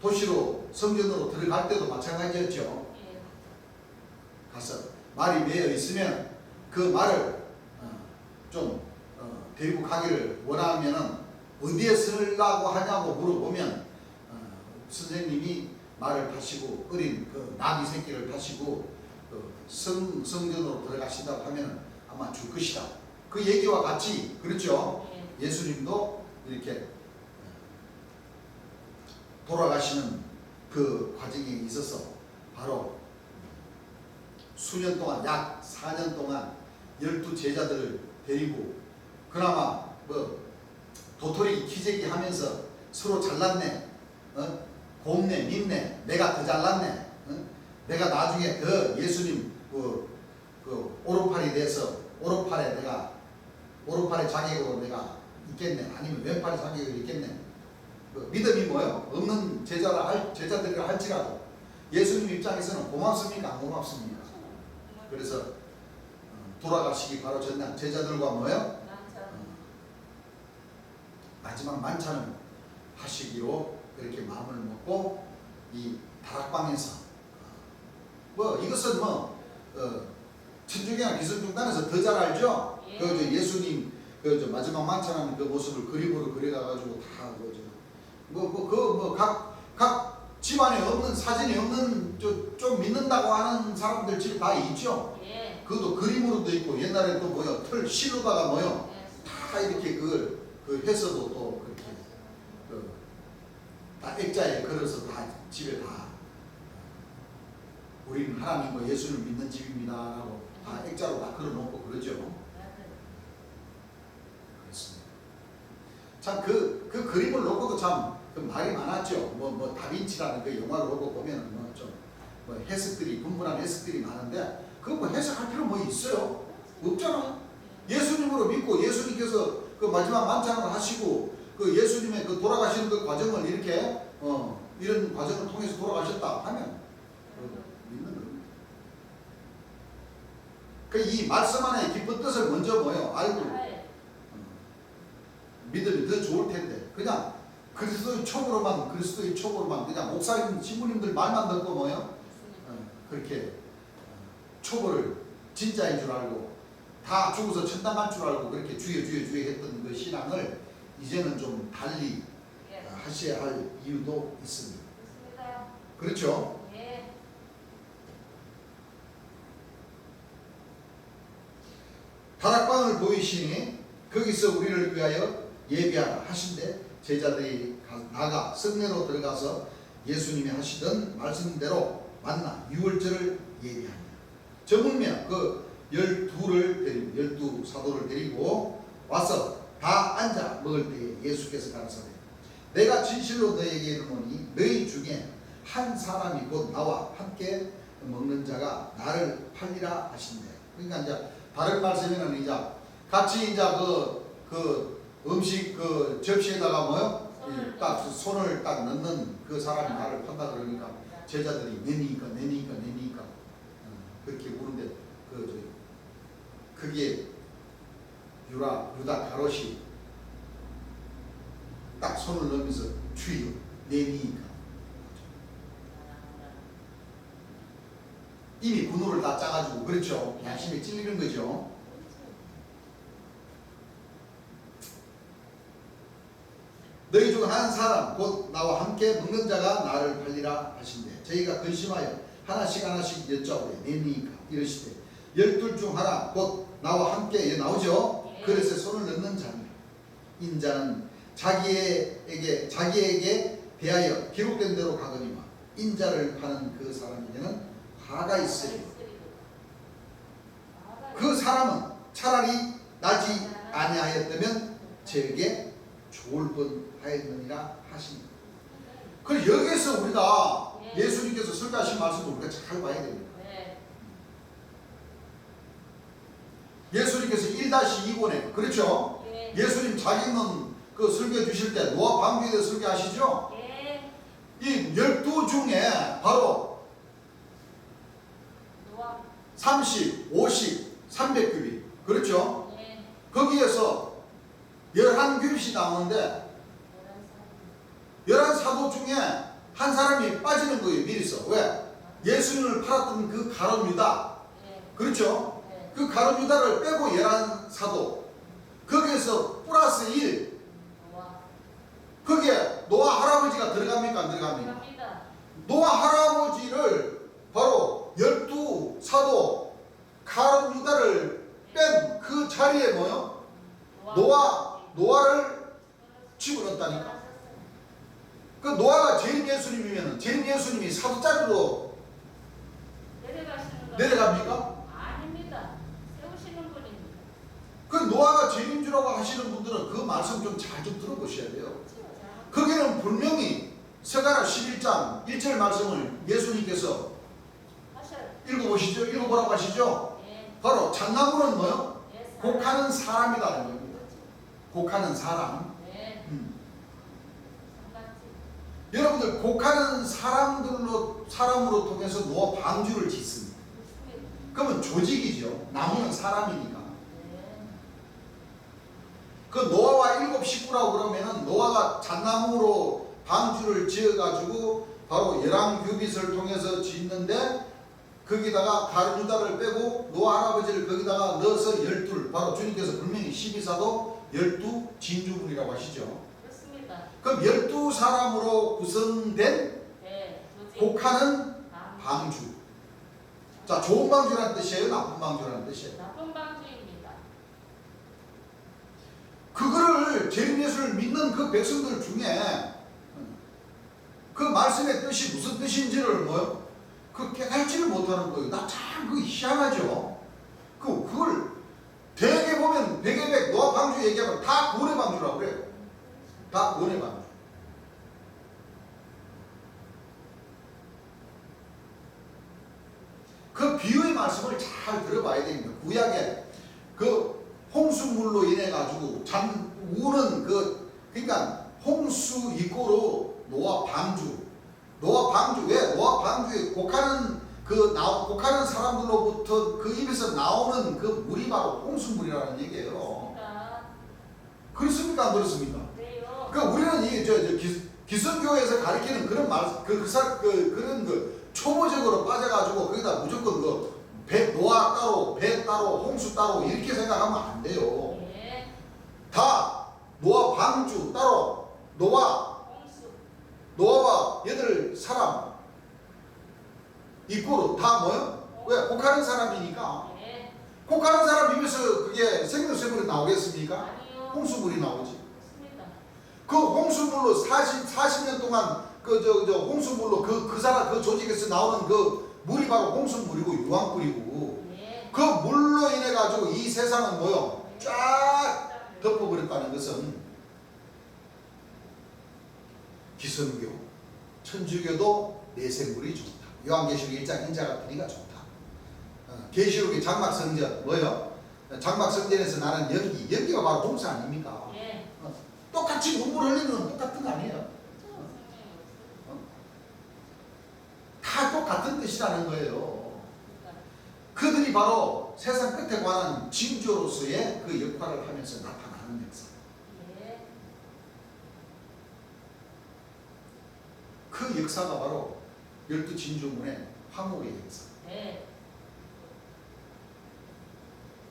도시로 성전으로 들어갈 때도 마찬가지였죠. 가서 말이 매여 있으면 그 말을 좀 데리고 가기를 원하면은 어디에 쓰려고 하냐고 물어보면 선생님이 말을 타시고 어린 그 나귀 새끼를 타시고 성전으로 들어가신다고 하면 아마 줄 것이다. 그 얘기와 같이 그렇죠. 예수님도 이렇게 돌아가시는 그 과정에 있어서 바로 수년 동안 약 4년 동안 12제자들을 데리고 그나마 도토리 키재기 하면서 서로 잘났네, 곱네, 밉네, 내가 더 잘났네, 내가 나중에 더 예수님 그 오른팔이 돼서 오른팔의 자격으로 내가 있겠네, 아니면 왼팔의 자격으로 있겠네. 믿음이 뭐예요? 없는 제자들이라 할지라도 예수님 입장에서는 고맙습니까? 안 고맙습니까? 그래서 돌아가시기 바로 전날 제자들과 뭐예요? 마지막 만찬을 하시기로 그렇게 마음을 먹고 이 다락방에서 이것은 천주교나 기성중단에서 더 잘 알죠? 예수님 마지막 만찬하는 그 모습을 그림으로 그려가지고 다 각 집안에 없는 사진이 없는 좀 믿는다고 하는 사람들 집에 다 있죠. 예. 그것도 그림으로도 있고 옛날에 또 뭐요 털 실로다가 뭐요 다 이렇게 그 해서도 또 그렇게 다 액자에 걸어서 다 집에 다 우리는 하나님과 예수를 믿는 집입니다라고 다 액자로 다 걸어놓고 그러죠. 그렇습니다. 참 그 그림을 놓고도 참 그 말이 많았죠. 뭐 다빈치라는 그 영화를 보고 보면은 뭐 해석들이 분분한 해석들이 많은데 그거 뭐 해석할 필요 뭐 있어요? 없잖아. 예수님으로 믿고 예수님께서 그 마지막 만찬을 하시고 그 예수님의 그 돌아가시는 그 과정을 이렇게 이런 과정을 통해서 돌아가셨다 하면 믿는 겁니다. 그 이 말씀 안에 깊은 뜻을 먼저 뭐요 알고 믿으면 더 좋을 텐데 그냥 그리스도의 촉으로만 그냥 목사님 신부님들 말만 듣고 뭐요 그렇게 촉을 진짜인 줄 알고 다 죽어서 천당할 줄 알고 그렇게 주여 했던 그 신앙을 이제는 좀 달리 하셔야 할 이유도 있습니다. 그렇죠? 예. 다락방을 보이시니 거기서 우리를 위하여 예비하라 하신대 제자들이 나가 성내로 들어가서 예수님이 하시던 말씀대로 만나 유월절을 예비하니라. 저물며 그 12 사도를 데리고 와서 다 앉아 먹을 때에 예수께서 가라사대 내가 진실로 너에게 이르노니 너희 중에 한 사람이 곧 나와 함께 먹는 자가 나를 팔리라 하신대. 그러니까 이제 다른 말씀에는 이제 같이 이제 그 음식 그 접시에다가 뭐요? 딱 손을 딱 넣는 그 사람이 나를 판다 그러니까 제자들이 내니까 그렇게 우는데 그게 유다 가롯이 딱 손을 넣으면서 주여 내니까 이미 분노를 다 짜가지고 그렇죠. 양심에 찔리는 거죠. 너희 중 한 사람 곧 나와 함께 먹는 자가 나를 팔리라 하신대. 저희가 근심하여 하나씩 여쭤보되 내니까 이러시되 12 중 하나 곧 나와 함께 나오죠. 그릇에 손을 넣는 자니라. 인자는 자기에게 대하여 기록된 대로 가거니와 인자를 파는 그 사람에게는 화가 있으리라. 그 사람은 차라리 나지 아니하였다면 저에게 좋을 뻔하였느니라 하십니다. 그래서 여기에서 우리가 예수님께서 설교하신 말씀을 우리가 잘 봐야 됩니다. 예수님께서 1-2권에 그렇죠? 예수님 자기는 그 설교 주실 때 노아 방주에 대해서 설교하시죠? 이 12 중에 바로 30, 50, 300규빗 그렇죠? 거기에서 11규빗이 나오는데 11사도 중에 한 사람이 빠지는 거예요. 미리서. 왜? 예수님을 팔았던 그 가룟 유다 그렇죠? 그 가룟 유다를 빼고 11사도 거기에서 플러스 1 거기에 노아 할아버지가 들어갑니까 안 들어갑니까? 노아 할아버지를 바로 12사도 가룟 유다를 뺀 그 자리에 뭐요? 노아를 집어넣었다니까. 그 노아가 재림 예수님이면 재림 예수님이 사도자리로 내려갑니까? 아닙니다. 세우시는 분입니다. 그 노아가 재림주라고 하시는 분들은 그 말씀 좀 잘 좀 들어보셔야 돼요. 거기는 분명히 스가랴 11장 1절 말씀을 예수님께서 읽어보시죠. 읽어보라고 하시죠. 바로 잣나무는 뭐요? 곡하는 사람이라는 겁니다. 곡하는 사람. 여러분들 곡하는 사람으로 통해서 노아 방주를 짓습니다. 그러면 조직이죠. 나무는 사람이니까. 그 노아와 7 식구라고 그러면은 노아가 잣나무로 방주를 지어가지고 바로 11규빗을 통해서 짓는데 거기다가 가룟 유다를 빼고 노아 할아버지를 거기다가 넣어서 12 바로 주님께서 분명히 12사도 12 진주분이라고 하시죠. 그렇습니다. 그럼 12사람으로 구성된 네. 조직. 곡하는 방. 방주. 자, 좋은 방주라는 뜻이에요? 나쁜 방주라는 뜻이에요? 나쁜 방주입니다. 그거를 재림 예수를 믿는 그 백성들 중에 그 말씀의 뜻이 무슨 뜻인지를 뭐요? 그 깨달지를 못하는 거예요. 나 참 그거 희한하죠. 그걸 대개 보면 백의 노아 방주 얘기하면 다 구원의 방주라고 그래요. 다 구원의 방주. 그 비유의 말씀을 잘 들어봐야 됩니다. 구약에 그 홍수물로 인해 가지고 우는 그러니까 홍수 이꼬로 노아 방주. 노아 방주 왜? 노아 방주에 곡하는 사람들로부터 그 입에서 나오는 그 물이 바로 홍수물이라는 얘기예요. 그렇습니까? 안 그렇습니까? 네요. 그러니까 우리는 이 기성교회에서 가르치는 그런 그런 초보적으로 빠져가지고 거기다 무조건 노아 따로 배 따로 홍수 따로 이렇게 생각하면 안 돼요. 네. 다 노아 방주 따로 노아와 얘들 사람 이꼬로 다 뭐요? 왜? 곡하는 사람이니까. 네. 곡하는 사람 입에서 그게 생명수물이 나오겠습니까? 아니요. 홍수물이 나오지. 그렇습니다. 그 홍수물로 40년 동안 홍수물로 그 사람 그 조직에서 나오는 그 물이 바로 홍수물이고 유황불이고 네. 그 물로 인해 가지고 이 세상은 뭐요? 쫙 덮어버렸다는 것은 기성교, 천주교도 내생물이 좋다. 요한계시록 1장 인자 같으니까 좋다. 계시록의 장막성전 뭐요? 장막성전에서 나는 연기가 바로 홍수 아닙니까? 네. 똑같이 눈물 흘리는 건 똑같은 거 아니에요? 다 똑같은 뜻이라는 거예요. 그들이 바로 세상 끝에 관한 징조로서의 그 역할을 하면서 나타나는 역사. 네. 그 역사가 바로 12진주문의 화목의 역사. 네.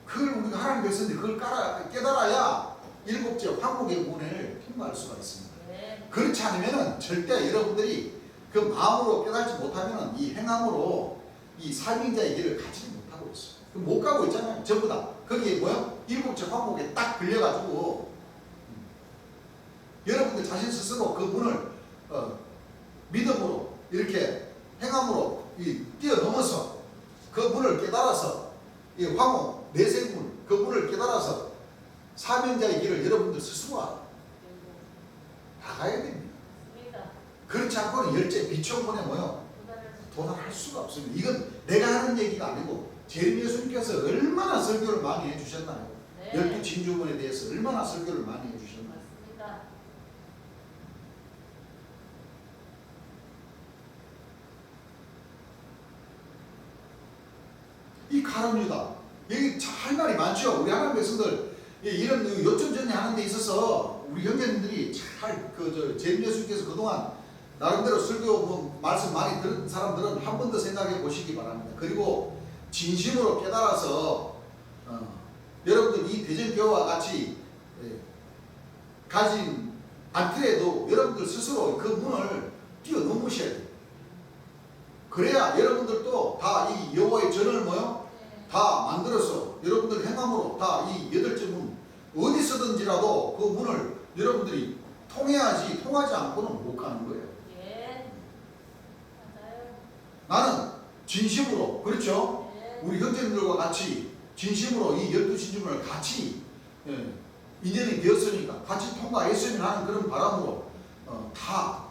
그걸 우리가 하나님 백성들이 그걸 깨달아야 일곱째 화목의 문을 통과할 수가 있습니다. 네. 그렇지 않으면 절대 여러분들이 그 마음으로 깨달지 못하면 이 행함으로 이 살인자의 길을 가지 못하고 있어요. 못 가고 있잖아요. 전부 다. 거기에 뭐요? 일곱째 화목에 딱 걸려가지고 여러분들 자신 스스로 그 문을 믿음으로 이렇게 행함으로 뛰어넘어서 그 문을 깨달아서 이 화목 내생문 그 문을 깨달아서 사명자의 길을 여러분들 스스로 나가야 됩니다. 그렇지 않고는 열째 비천문에 뭐요? 도달할 수가 없습니다. 이건 내가 하는 얘기가 아니고 재림 예수님께서 얼마나 설교를 많이 해주셨나요? 네. 12진주문에 대해서 얼마나 설교를 많이 해주셨나요? 맞습니다. 이 가룟유다 여기 할 말이 많죠. 우리 하나님 백성들 이런 요점전이 하는 데 있어서 우리 형제님들이 잘 재림 예수님께서 그동안 나름대로 설교 말씀 많이 들은 사람들은 한 번 더 생각해 보시기 바랍니다. 그리고 진심으로 깨달아서 여러분들 이 대전교회와 같이 가진 않더라도 여러분들 스스로 그 문을 뛰어넘으셔야 돼요. 그래야 여러분들도 다 이 여호와의 전을 뭐요? 다 만들어서 여러분들 행함으로 다 이 여덟째 문 어디서든지라도 그 문을 여러분들이 통해야지 통하지 않고는 못 가는 거예요. 예. 맞아요. 나는 진심으로 그렇죠? 네. 우리 형제님들과 같이 진심으로 이 12진주문을 같이 인연이 되었으니까 같이 통과했으면 하는 그런 바람으로 다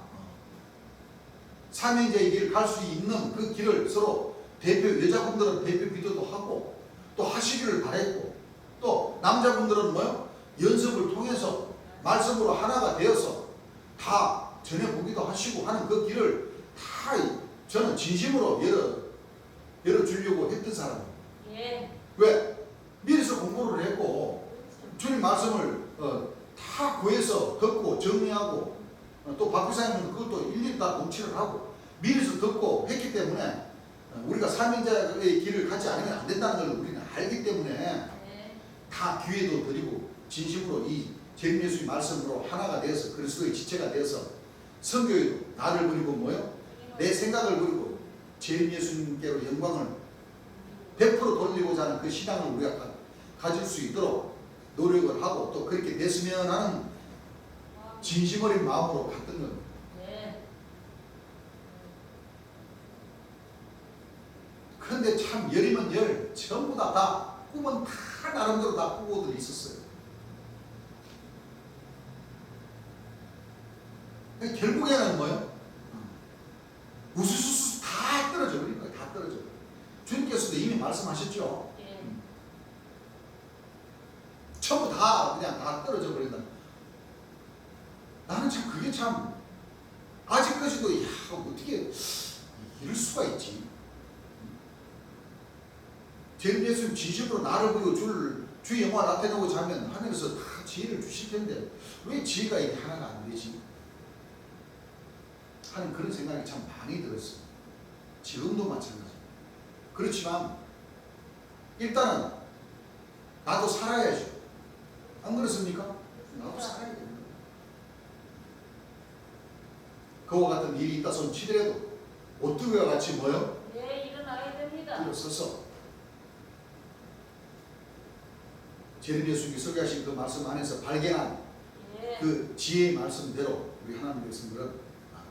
사명자의 길을 갈 수 있는 그 길을 서로 여자분들은 대표 기도도 하고 또 하시기를 바랬고 또 남자분들은 뭐요? 연습을 통해서 말씀으로 하나가 되어서 다 전해보기도 하시고 하는 그 길을 다 저는 진심으로 열어주려고 했던 사람이에요. 예. 왜? 미리서 공부를 했고 주님 말씀을 다 구해서 듣고 정리하고 또 박교사님은 그것도 일일이 다 공치를 하고 미리서 듣고 했기 때문에 우리가 사명자의 길을 가지 않으면 안 된다는 걸 우리는 알기 때문에 네. 다 기회도 드리고 진심으로 이 재림 예수님 말씀으로 하나가 되어서 그리스도의 지체가 되어서 성교회도 나를 버리고 뭐요? 내 생각을 버리고 재림 예수님께로 영광을 100% 돌리고자 하는 그 신앙을 우리가 가질 수 있도록 노력을 하고 또 그렇게 됐으면 하는 진심 어린 마음으로 갔던 겁니다. 그런데 참 열이면 열 전부 다 꿈은 다 나름대로 다 꾸고들 있었어요. 결국에는 뭐예요? 우수수수 다 떨어져 버린 거예요. 다 떨어져 버린 거예요. 주님께서도 이미 말씀하셨죠. 전부 다 그냥 다 떨어져 버린다. 나는 참 그게 참 아직까지도 야 어떻게 이럴 수가 있지. 재림 예수님 진심으로 나를 버리고 주의 영광을 나타내고자 하면 하늘에서 다 지혜를 주실 텐데 왜 지혜가 이게 하나가 안 되지? 하는 그런 생각이 참 많이 들었어요. 지금도 마찬가지입니다. 그렇지만 일단은 나도 살아야죠. 안 그렇습니까? 나도 살아야 됩니다. 그와 같은 일이 있다 손 치더라도 오뚜기와 같이 뭐요? 네, 일어나야 됩니다. 일어서서 재림 예수님이 설교하신 그 말씀 안에서 발견한 그 지혜의 말씀대로 우리 하나님 백성들은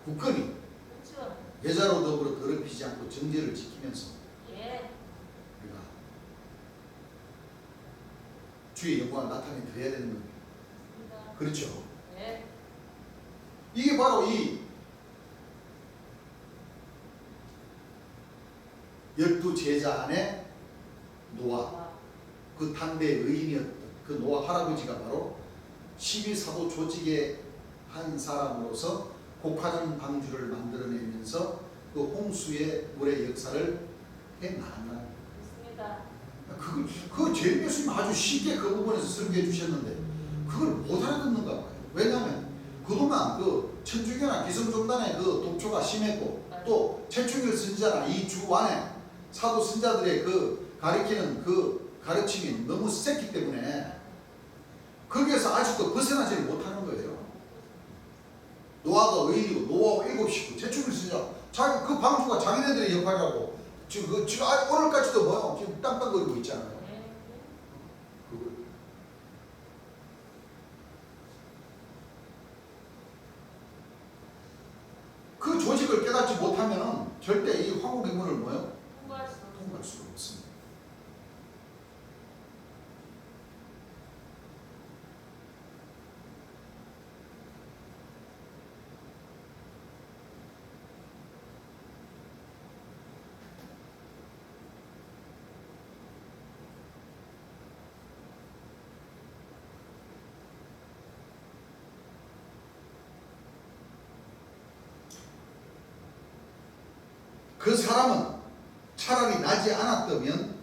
굳건히 그렇죠. 여자로 더불어 더럽히지 않고 정죄를 지키면서 우리가 주의 영광을 나타내 드려야 되는 겁니다. 그렇죠. 이게 바로 이 12제자 안에 노아 그 당대의 의인이었던 그 노아 할아버지가 바로 12사도 조직의 한 사람으로서 곡하는 방주를 만들어내면서 그 홍수의 물의 역사를 해나간다는 그렇습니다. 그걸 재림 예수님 아주 쉽게 그 부분에서 설교해 주셨는데 그걸 못 알아듣는가 봐요. 왜냐하면 그동안 그 천주교나 기성종단의 그 독초가 심했고 또 최충일 선지자나 이 주 안에 사도 선자들의 그 가리키는 그 가르침이 너무 셌기 때문에 거기에서 아직도 벗어나지 못하는 거예요. 노아가 의인이고 노아가 7식구 최충일 선지자 자기 그 방주가 자기네들의 역할이라고 지금 오늘까지도 뭐요? 지금 땅땅거리고 있잖아요. 그 조직을 깨닫지 못하면 절대 이 황홀의 문을 뭐요? 통과할 수가 없습니다. 그 사람은 차라리 나지 않았다면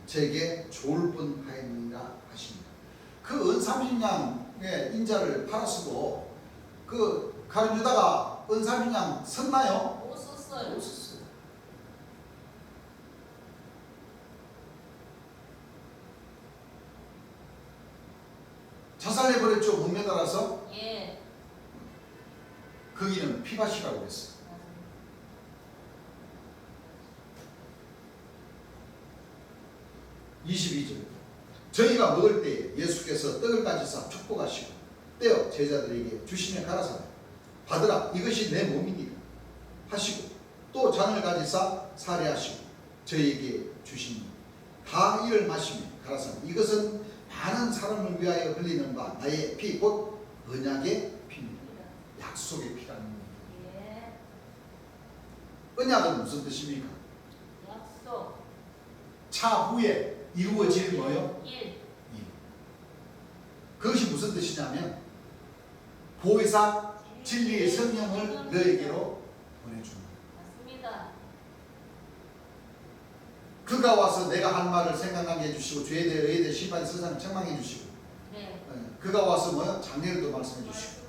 제게 좋을 뻔하였느니라 하십니다. 그 은 30냥의 인자를 팔았어도 그 가룟유다가 은 30냥 썼나요? 못 썼어요. 못 썼어요. 자살해버렸죠. 문매 따라서. 거기는 피밭이라고 했어요. 22절 저희가 먹을 때에 예수께서 떡을 가지사 축복하시고 떼어 제자들에게 주시며 가라사대 받으라 이것이 내 몸이니라 하시고 또 잔을 가지사 사례하시고 저희에게 주시니 다 이를 마시며 가라사대 이것은 많은 사람을 위하여 흘리는 바 나의 피 곧 언약의 피입니다. 약속의 피라는 겁니다. 언약은 무슨 뜻입니까? 약속. 차후에 이루어질 뭐요? 일. 그것이 무슨 뜻이냐면 보혜사 진리의 성령을 너에게로 보내줍니다. 맞습니다. 그가 와서 내가 한 말을 생각나게 해주시고 죄에 대해 의에 대해 심판의 세상을 책망해 주시고 그가 와서 뭐요? 장례를도 말씀해 주시고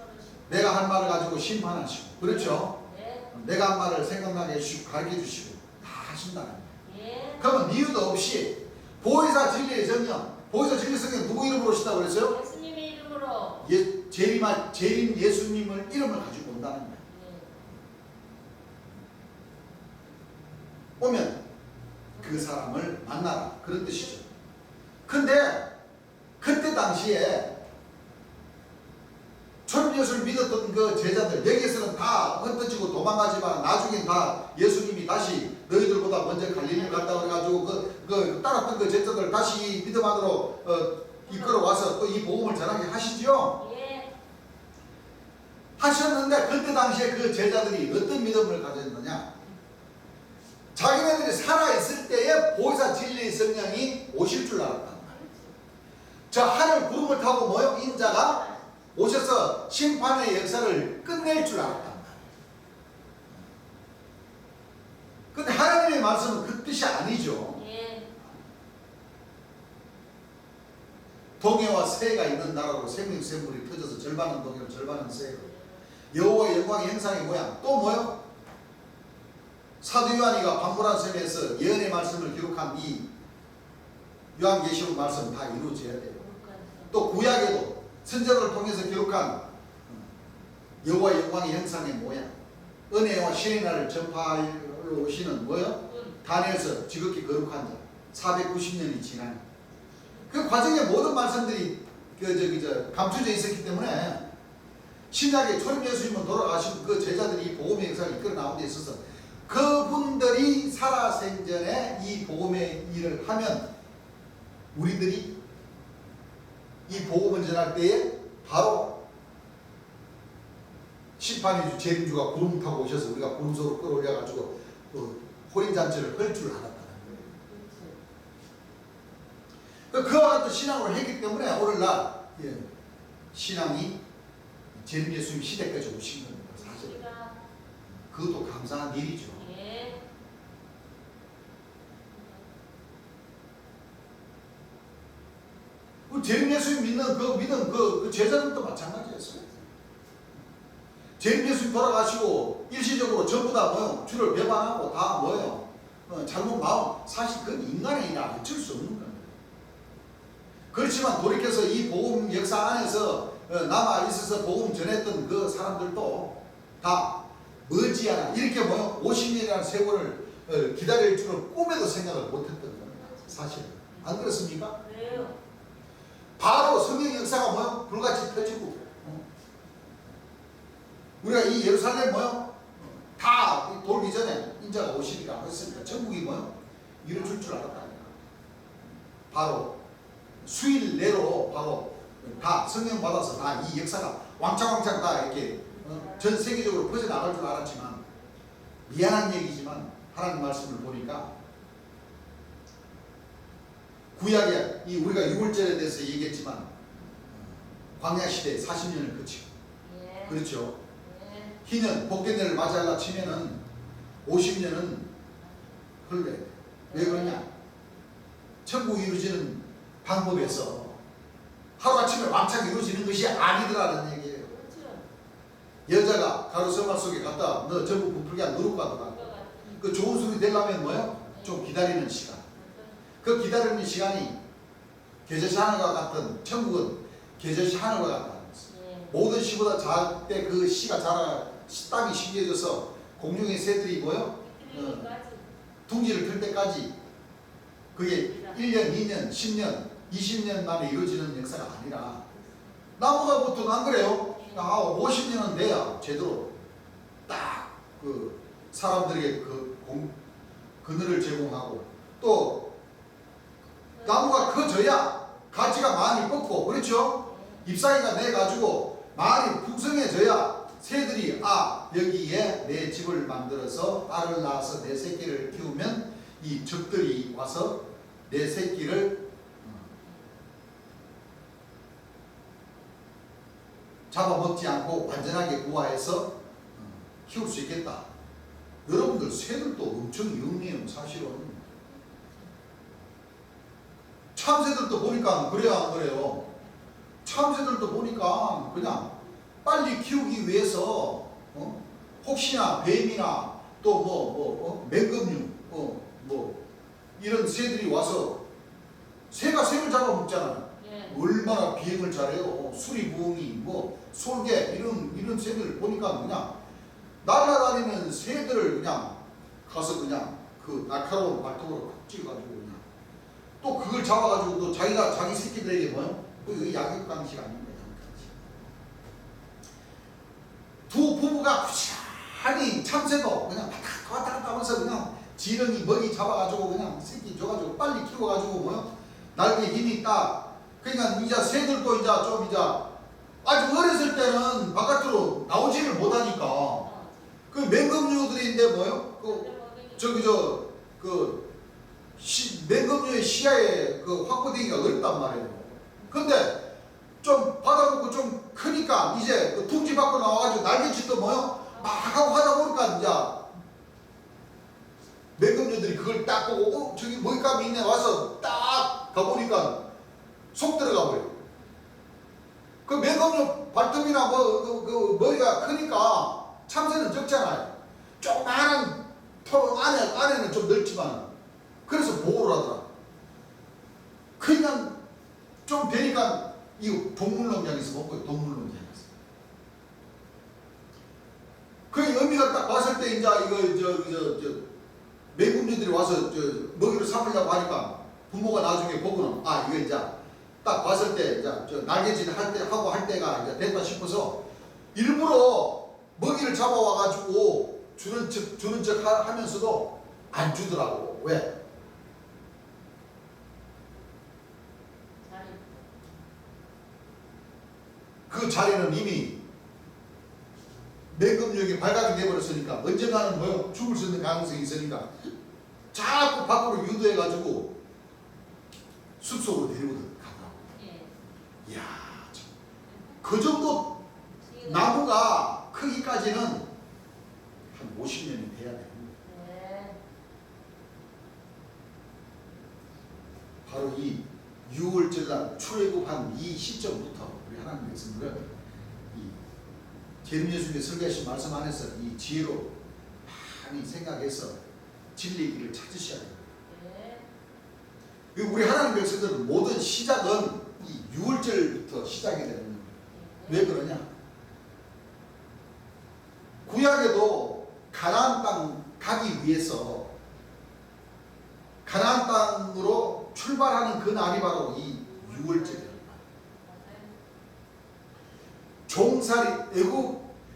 내가 한 말을 가지고 심판하시고 그렇죠? 내가 한 말을 생각나게 해주시고 가르쳐 주시고 다 하신다는 거예요. 그러면 이유도 없이 보혜사 진리의 성령 보혜사 진리의 성령 누구 이름으로 오신다고 그랬어요? 예수님의 이름으로 재림 예수님을 이름을 가지고 온다는 거예요. 오면 그 사람을 만나라 그런 뜻이죠. 근데 그때 당시에 초림 예수를 믿었던 그 제자들 여기에서는 다 흩어지고 도망가지만 나중엔 다 예수님이 다시 너희들보다 먼저 갈릴리를 갔다 그래가지고 그 따랐던 그 제자들 다시 믿음 안으로 이끌어 와서 또 이 복음을 전하게 하시죠. 하셨는데 그때 당시에 그 제자들이 어떤 믿음을 가졌느냐? 자기네들이 살아있을 때에 보혜사 진리의 성령이 오실 줄 알았단 말이에요. 저 하늘 구름을 타고 뭐요? 인자가 오셔서 심판의 역사를 끝낼 줄 알았단 말이에요. 근데 하나님의 말씀은 그 뜻이 아니죠. 동해와 새가 있는 나라로 생명샘물이 터져서 절반은 동해로 절반은 새로 여호와의 영광의 형상의 모양. 또 뭐요? 사도 요한이가 방불한 섬에서 예언의 말씀을 기록한 이 요한계시록 말씀 다 이루어져야 돼요. 또 구약에도 선자들을 통해서 기록한 여호와의 영광의 형상의 모양, 은혜와 신의 날을 전파하러 오시는 뭐요? 다니엘서 지극히 거룩한 자 490년이 지난 그 과정에 모든 말씀들이 감춰져 있었기 때문에 신약의 초림 예수님은 돌아가시고 그 제자들이 복음의 역사를 이끌어 나온 데 있어서 그분들이 살아생전에 이 복음의 일을 하면 우리들이 이 복음을 전할 때에 바로 심판의 주 재림주가 구름 타고 오셔서 우리가 구름 속으로 끌어올려가지고 호인잔치를 할 줄 알았다는 거예요. 그와 같은 신앙을 했기 때문에 오늘날 신앙이 재림 예수님 시대까지 오신 겁니다. 사실 그것도 감사한 일이죠. 재림 예수님 믿는 그 믿음 그 제자들도 마찬가지였어요. 재림 예수님 돌아가시고 일시적으로 전부 다 뭐요? 주를 배반하고 다 뭐요? 잘못 마음. 사실 그건 인간의 일이 어쩔 수 없는 겁니다. 그렇지만 돌이켜서 이 복음 역사 안에서 남아 있어서 복음 전했던 그 사람들도 다 머지않아 이렇게 뭐요? 50년이라는 세월을 기다릴 줄은 꿈에도 생각을 못했던 겁니다. 사실 안 그렇습니까? 그래요. 바로 성경 역사가 뭐요? 불같이 펴지고 우리가 이 예루살렘 뭐요? 다 돌기 전에 인자가 오시리라 했으니까 천국이 뭐요? 이루어질 줄 알았다니까. 바로 수일 내로 바로 다 성령 받아서 다 이 역사가 왕창왕창 다 이렇게 전 세계적으로 퍼져나갈 줄 알았지만 미안한 얘기지만 하나님 말씀을 보니까 구약에 이 우리가 6월절에 대해서 얘기했지만 광야 시대 40년을 거치고 그렇죠. 희년 복견례를 맞이하려 치면은 50년은 흘러야 돼. 왜 그러냐? 천국이 이루어지는 방법에서 하루아침에 왕창 이루어지는 것이 아니더라는 얘기예요. 여자가 가루 서말 속에 갔다 너 전부 부풀게 누르고 가더라. 그 좋은 술이 되려면 뭐예요? 좀 기다리는 시간. 그 기다리는 시간이 겨자씨 하늘과 같은 천국은 겨자씨 하늘과 같다는 것입니다. 모든 시보다 작을 때 그 씨가 자라 땅이 신기해져서 공중의 새들이 뭐요? 둥지를 틀 때까지 그게 1년, 2년, 10년, 20년 만에 이루어지는 역사가 아니라 나무가 보통 안 그래요? 50년은 돼야 제대로 딱 그 사람들에게 그늘을 제공하고 또 나무가 커져야 가지가 많이 뻗고 그렇죠? 잎사귀가 내가지고 많이 풍성해져야 새들이 여기에 내 집을 만들어서 알을 낳아서 내 새끼를 키우면 이 적들이 와서 내 새끼를 잡아먹지 않고 완전하게 부화해서 키울 수 있겠다. 여러분들 새들도 엄청 영리해요. 사실은 참새들도 보니까 그래요 안 그래요? 참새들도 보니까 그냥 빨리 키우기 위해서 혹시나 뱀이나 또 맹금류 이런 새들이 와서 새가 새를 잡아먹잖아요. 얼마나 비행을 잘해요. 수리부엉이, 뭐 솔개 이런 새들 보니까 그냥 날아다니는 새들을 그냥 가서 그냥 그 날카로운 발톱으로 콕 찍어가지고 그냥 또 그걸 잡아가지고 또 자기 새끼들에게 뭐요? 그 약육강식 아닙니까? 두 부부가 부지런히 참새도 그냥 왔다 갔다 하면서 그냥 지렁이 먹이 잡아가지고 그냥 새끼 줘가지고 빨리 키워가지고 뭐요? 날개 힘이 있다. 그러니까 이제 새들도 이제 좀 이제 아주 어렸을 때는 바깥으로 나오지를 못하니까 그 맹금류들인데 뭐요? 맹금류의 시야에 그 확보되기가 어렵단 말이에요. 근데 좀 바다 먹고 좀 크니까 이제 그 둥지 밖으로 나와가지고 날개짓도 뭐요? 막 하고 하다 보니까 이제 맹금류들이 그걸 딱 보고 저기 먹잇감이 있네 와서 딱 가보니까 속 들어가 버려. 그 맹금류 발톱이나 그 머리가 크니까 참새는 적잖아요. 조그마한 턱 안에는 좀 넓지만 그래서 보호를 하더라. 그러니까 좀 되니까 이 동물농장에서 먹고요. 동물농장에서. 그 의미가 딱 봤을 때 이제 이거 맹금류들이 와서 먹이를 삼으려고 하니까 부모가 나중에 보고는 이거 이제 딱 봤을 때 이제 날개짓 할 때가 이제 됐다 싶어서 일부러 먹이를 잡아와가지고 주는 척 하면서도 안 주더라고. 왜? 그 자리는 이미 맹금류에게 발각이 돼버렸으니까 언젠가는 뭐 죽을 수 있는 가능성이 있으니까 자꾸 밖으로 유도해가지고 숲속으로 데리고 가더라고. 이야, 참. 그 정도 나무가 크기까지는 한 50년이 돼야 됩니다. 바로 이 6월절날 출애굽한 이 시점부터 우리 하나님 백성들은 이 재림 예수님의 설계하신 말씀 안에서 이 지혜로 많이 생각해서 진리의 길을 찾으셔야 됩니다. 우리 하나님 백성들은 모든 시작은 이 6월절부터 시작이 되는 겁니다. 왜 그러냐? 구약에도 가나안 땅 가기 위해서 가나안 땅으로 출발하는 그 날이 바로 이 6월절이에요. 종살이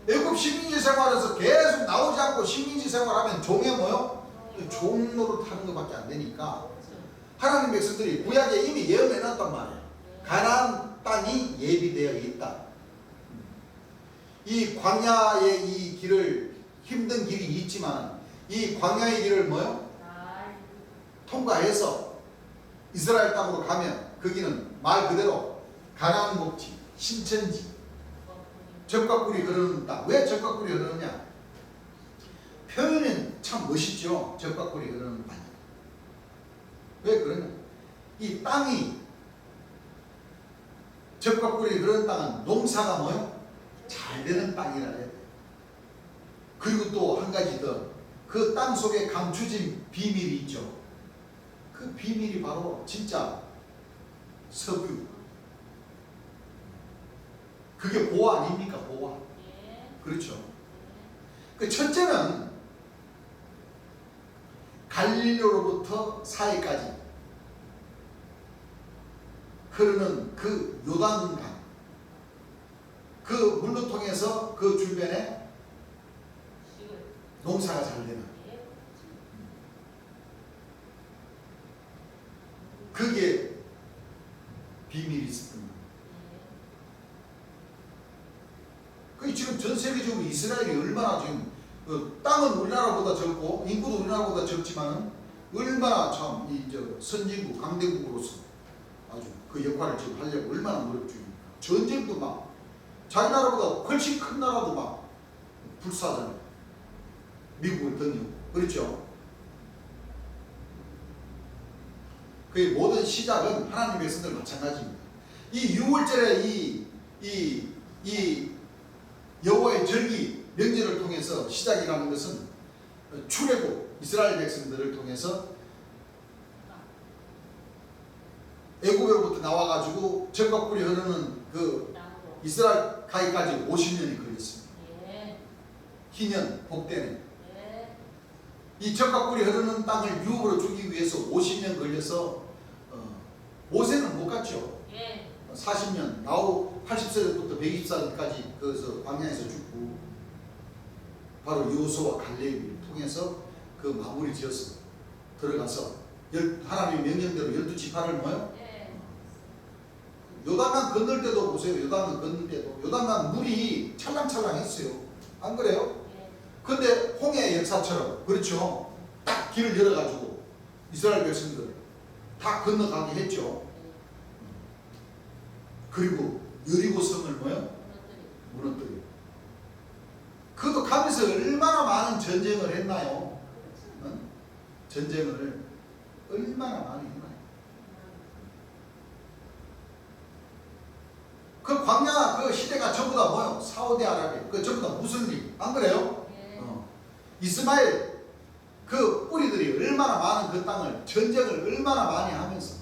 애굽 식민지 생활에서 계속 나오지 않고 식민지 생활하면 종의 뭐요? 종 노릇하는 것밖에 안 되니까 하나님 백성들이 구약에 이미 예언해놨단 말이에요. 가나안 땅이 예비되어 있다. 이 광야의 이 길을 힘든 길이 있지만 이 광야의 길을 뭐요? 통과해서 이스라엘 땅으로 가면 거기는 말 그대로 가나안 목지, 신천지, 젖과 꿀이 흐르는 땅. 왜 젖과 꿀이 흐르느냐? 표현은 참 멋있죠. 젖과 꿀이 흐르는 땅. 왜 그러냐? 이 땅이 젖과 꿀이 흐르는 땅은 농사가 뭐요? 잘 되는 땅이라 해야 돼. 그리고 또 한 가지 더, 그 땅 속에 감추진 비밀이 있죠. 그 비밀이 바로 진짜 석유. 그게 보화 아닙니까? 보화. 그렇죠. 그 첫째는 갈릴리로부터 사해까지 흐르는 그 요단강, 그 물로 통해서 그 주변에 농사가 잘 되는, 그게 비밀이 있습니다. 그 지금 전 세계적으로 이스라엘이 얼마나 지금 땅은 우리나라보다 적고 인구도 우리나라보다 적지만은 얼마나 참 이 선진국 강대국으로서 아주 그 역할을 지금 하려고 얼마나 노력 중입니까? 전쟁도 막 자기 나라보다 훨씬 큰 나라도 막 불사잖아요. 미국을 등용. 그렇죠? 그의 모든 시작은 하나님의 백성들 마찬가지입니다. 이 6월절에 이 여호와의 절기 명절을 통해서 시작이라는 것은 출애굽 이스라엘 백성들을 통해서 애굽으로부터 나와가지고 젖과 꿀이 흐르는 그 땅으로. 이스라엘 가기까지 50년이 걸렸습니다. 예. 희년 복되는 예. 이 젖과 꿀이 흐르는 땅을 유업으로 주기 위해서 50년 걸려서 모세는 못 갔죠. 예. 40년 나후 80세부터 120살까지 그래서 광야에서 죽고 바로 여호수아와 갈렙을 통해서 그 마무리 지어서 들어가서 하나님의 명령대로 12지파를 모여 예. 요단강 건널 때도 보세요. 요단강 건널 때도 요단강 물이 찰랑찰랑했어요. 안 그래요? 예. 근데 홍해 역사처럼 그렇죠. 딱 길을 열어가지고 이스라엘 백성들 다 건너가게 했죠. 그리고 여리고 성을 뭐요? 무너뜨려. 그것도 가면서 얼마나 많은 전쟁을 했나요? 응? 전쟁을 얼마나 많이 했나요? 그 광야 그 시대가 전부 다 뭐요? 사우디아라비아 그 전부 다 무슬림 안 그래요? 예. 이스마엘 그 뿌리들이 얼마나 많은 그 땅을 전쟁을 얼마나 많이 하면서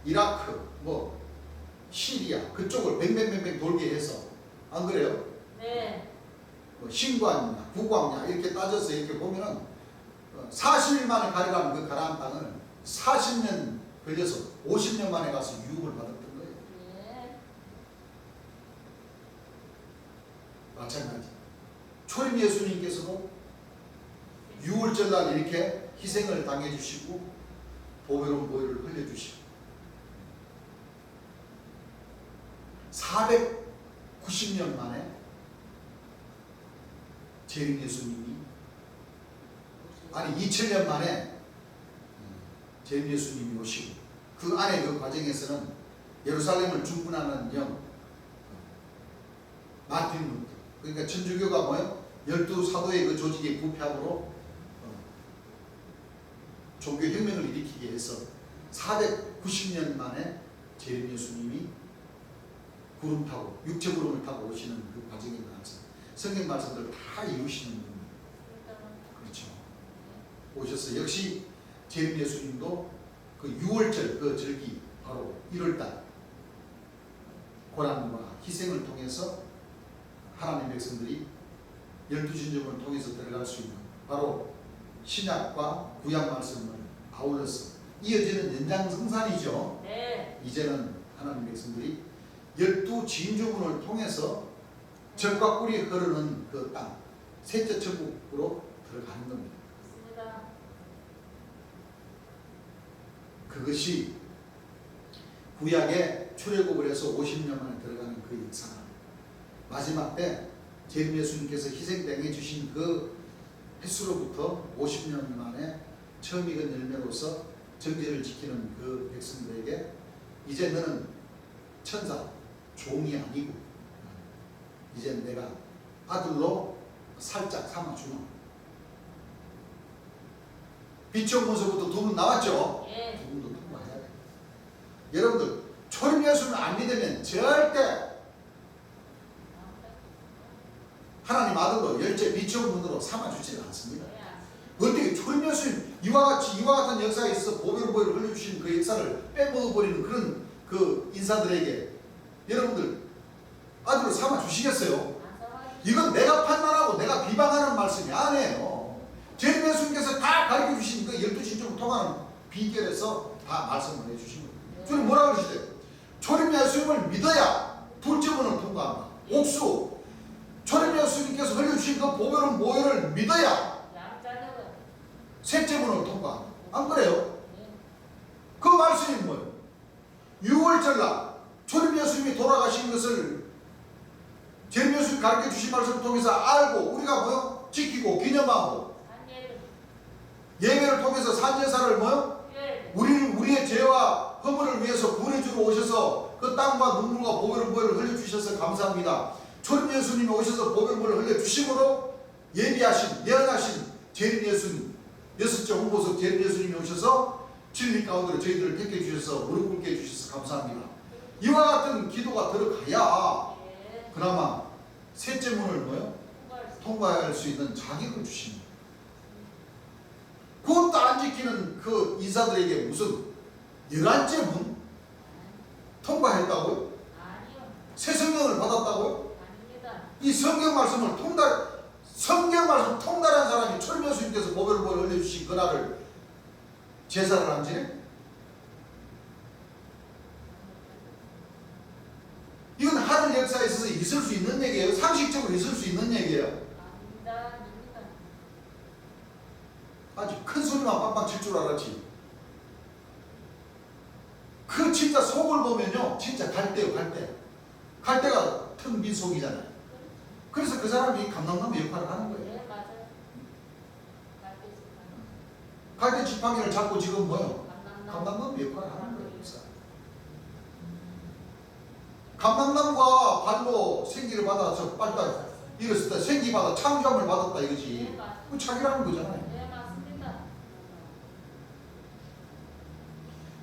이라크 뭐 시리아 그쪽을 뱅뱅뱅뱅 돌게 해서 안 그래요? 네. 뭐 신관이나 국왕이나 이렇게 따져서 이렇게 보면은 40일 만에 가려가는 그 가나안 땅을 40년 걸려서 50년 만에 가서 유업을 받았던 거예요. 예. 마찬가지. 초림 예수님께서도 6월절날 이렇게 희생을 당해주시고 보배로운 보혈을 흘려주시고 490년 만에 재림 예수님이 아니 2000년 만에 재림 예수님이 오시고 그 안에 그 과정에서는 예루살렘을 중분하는 영 마틴 루터 그러니까 천주교가 뭐예요? 12사도의 그 조직의 부패함으로 종교혁명을 일으키게 해서 490년 만에 재림 예수님이 구름 타고 육체 구름을 타고 오시는 그 과정에 나와서 성경 말씀들 다 이루시는 분입니다. 그렇죠. 오셔서 역시 재림 예수님도 그 6월절 그 절기 바로 1월달 고난과 희생을 통해서 하나님 백성들이 12진정을 통해서 들어갈 수 있는 바로 신약과 구약 말씀을 아울러서 이어지는 연장성산이죠. 네. 이제는 하나님 백성들이 12진주문을 통해서 젖과 꿀이 흐르는 그 땅, 셋째 천국으로 들어가는 겁니다. 맞습니다. 그것이 구약에 출애굽을 해서 50년 만에 들어가는 그 역사가 마지막 때 재림 예수님께서 희생당해 주신 그 횟수로부터 50년 만에 처음 익은 열매로서 정죄를 지키는 그 백성들에게 이제 너는 천사, 종이 아니고 이제 내가 아들로 살짝 삼아주마. 빛의 문서부터 두 분 나왔죠? 예. 두 분도 통과해야 돼. 여러분들 초림 예수를 안 믿으면 절대 하나님 아들로 열째 빛의 문으로 삼아주지 않습니다. 어떻게 초림 예수님 이와 같은 역사에 있어 보배를 흘려주신 그 역사를 빼먹어버리는 그런 그 인사들에게 여러분들 아들로 삼아주시겠어요? 이건 내가 판단하고 내가 비방하는 말씀이 아니에요. 재림 예수님께서 다 가르쳐주신 그 12진정을 통하는 비결에서 다 말씀을 해주신 거예요. 주님 뭐라고 그러시대요? 초림 예수님을 믿어야 둘째 문을 통과한다. 옥수 초림 예수님께서 흘려주신 그 보배로운 보혈을 믿어야 셋째 문을 통과한다. 안 그래요? 그 말씀이 뭐예요? 6월절날 초림 예수님이 돌아가신 것을 재림 예수님 가르쳐 주신 말씀을 통해서 알고 우리가 뭐요? 지키고 기념하고 예배를 통해서 산제사를 뭐요? 우리의 죄와 허물을 위해서 구원해주러 오셔서 그 땅과 눈물과 보배로운 보혈을 흘려주셔서 감사합니다. 초림 예수님이 오셔서 보배로운 보혈을 흘려주심으로 예비하신 예언하신 재림 예수님 여섯째 홍보석 재림 예수님이 오셔서 진리 가운데로 저희들을 택해 주셔서 무릎 꿇게 해주셔서 감사합니다. 이와 같은 기도가 들어가야 그나마 셋째 문을 뭐요? 통과할 수 있는 자격을 주십니다. 그것도 안 지키는 그 인사들에게 무슨 열한째 문 통과했다고요? 아니요. 새 성경을 받았다고요? 아닙니다. 이 성경 말씀을 성경 말씀 통달한 사람이 철면수님께서 보배를 올려주신 그날을 제사를 안 지내? 이건 하늘 역사에 있어서 있을 수 있는 얘기예요. 상식적으로 있을 수 있는 얘기예요. 아닙니다. 아닙니다. 아주 큰 소리만 빵빵 칠 줄 알았지. 그 진짜 속을 보면요, 진짜 갈대요, 갈대. 갈대가 텅 빈 속이잖아요. 그래서 그 사람이 감람나무 역할을 하는 거예요. 네, 맞아요. 알겠습니다. 갈대 지팡이를 잡고 지금 뭐요? 감남나무. 감람나무 역할을 하는 거예요. 그 사람. 감람나무가 발로 생기를 받아서 빨딱 일었을 때 생기 받아 창조함을 받았다 이거지. 네, 맞습니다. 그 자기라는 거잖아요. 네, 맞습니다.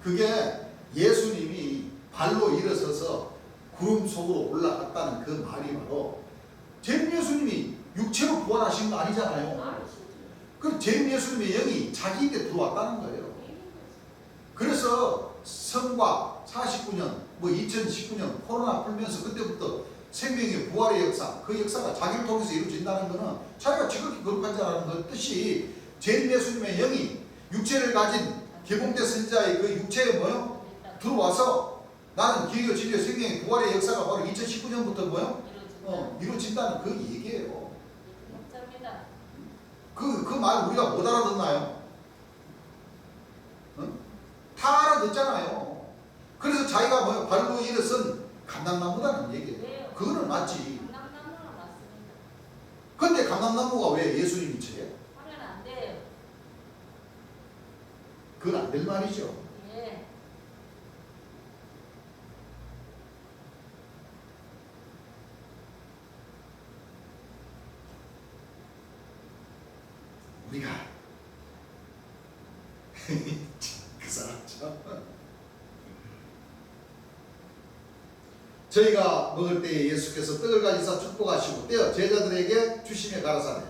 그게 예수님이 발로 일어서서 구름 속으로 올라갔다는 그 말이 바로 잼 예수님이 육체로 부활하신 거 아니잖아요. 아니시죠. 그 잼 예수님의 영이 자기에게 들어왔다는 거예요. 그래서 성과 49년, 뭐 2019년 코로나 풀면서 그때부터 생명의 부활의 역사, 그 역사가 자기를 통해서 이루어진다는 것은 자기가 지극히 거룩한 자라는 것 뜻이 잼 예수님의 영이 육체를 가진 개봉대 선지자의 그 육체에 뭐요? 들어와서 나는 길이요 진리요 생명의 부활의 역사가 바로 2019년부터 뭐요? 이루어진다는 그 얘기예요. 감사합니다. 그 말 우리가 못 알아듣나요? 응? 다 알아듣잖아요. 그래서 자기가 뭐요? 발로 일어선 감람나무다는 얘기예요. 네. 그거는 맞지. 감남나무는 맞습니다. 근데 감람나무가 왜 예수님 이체예요? 하면 안 돼요. 그건 안 될 말이죠. 예. 우리가 그 사람 참 저희가 먹을 때에 예수께서 떡을 가지사 축복하시고 떼어 제자들에게 주시며 가라사대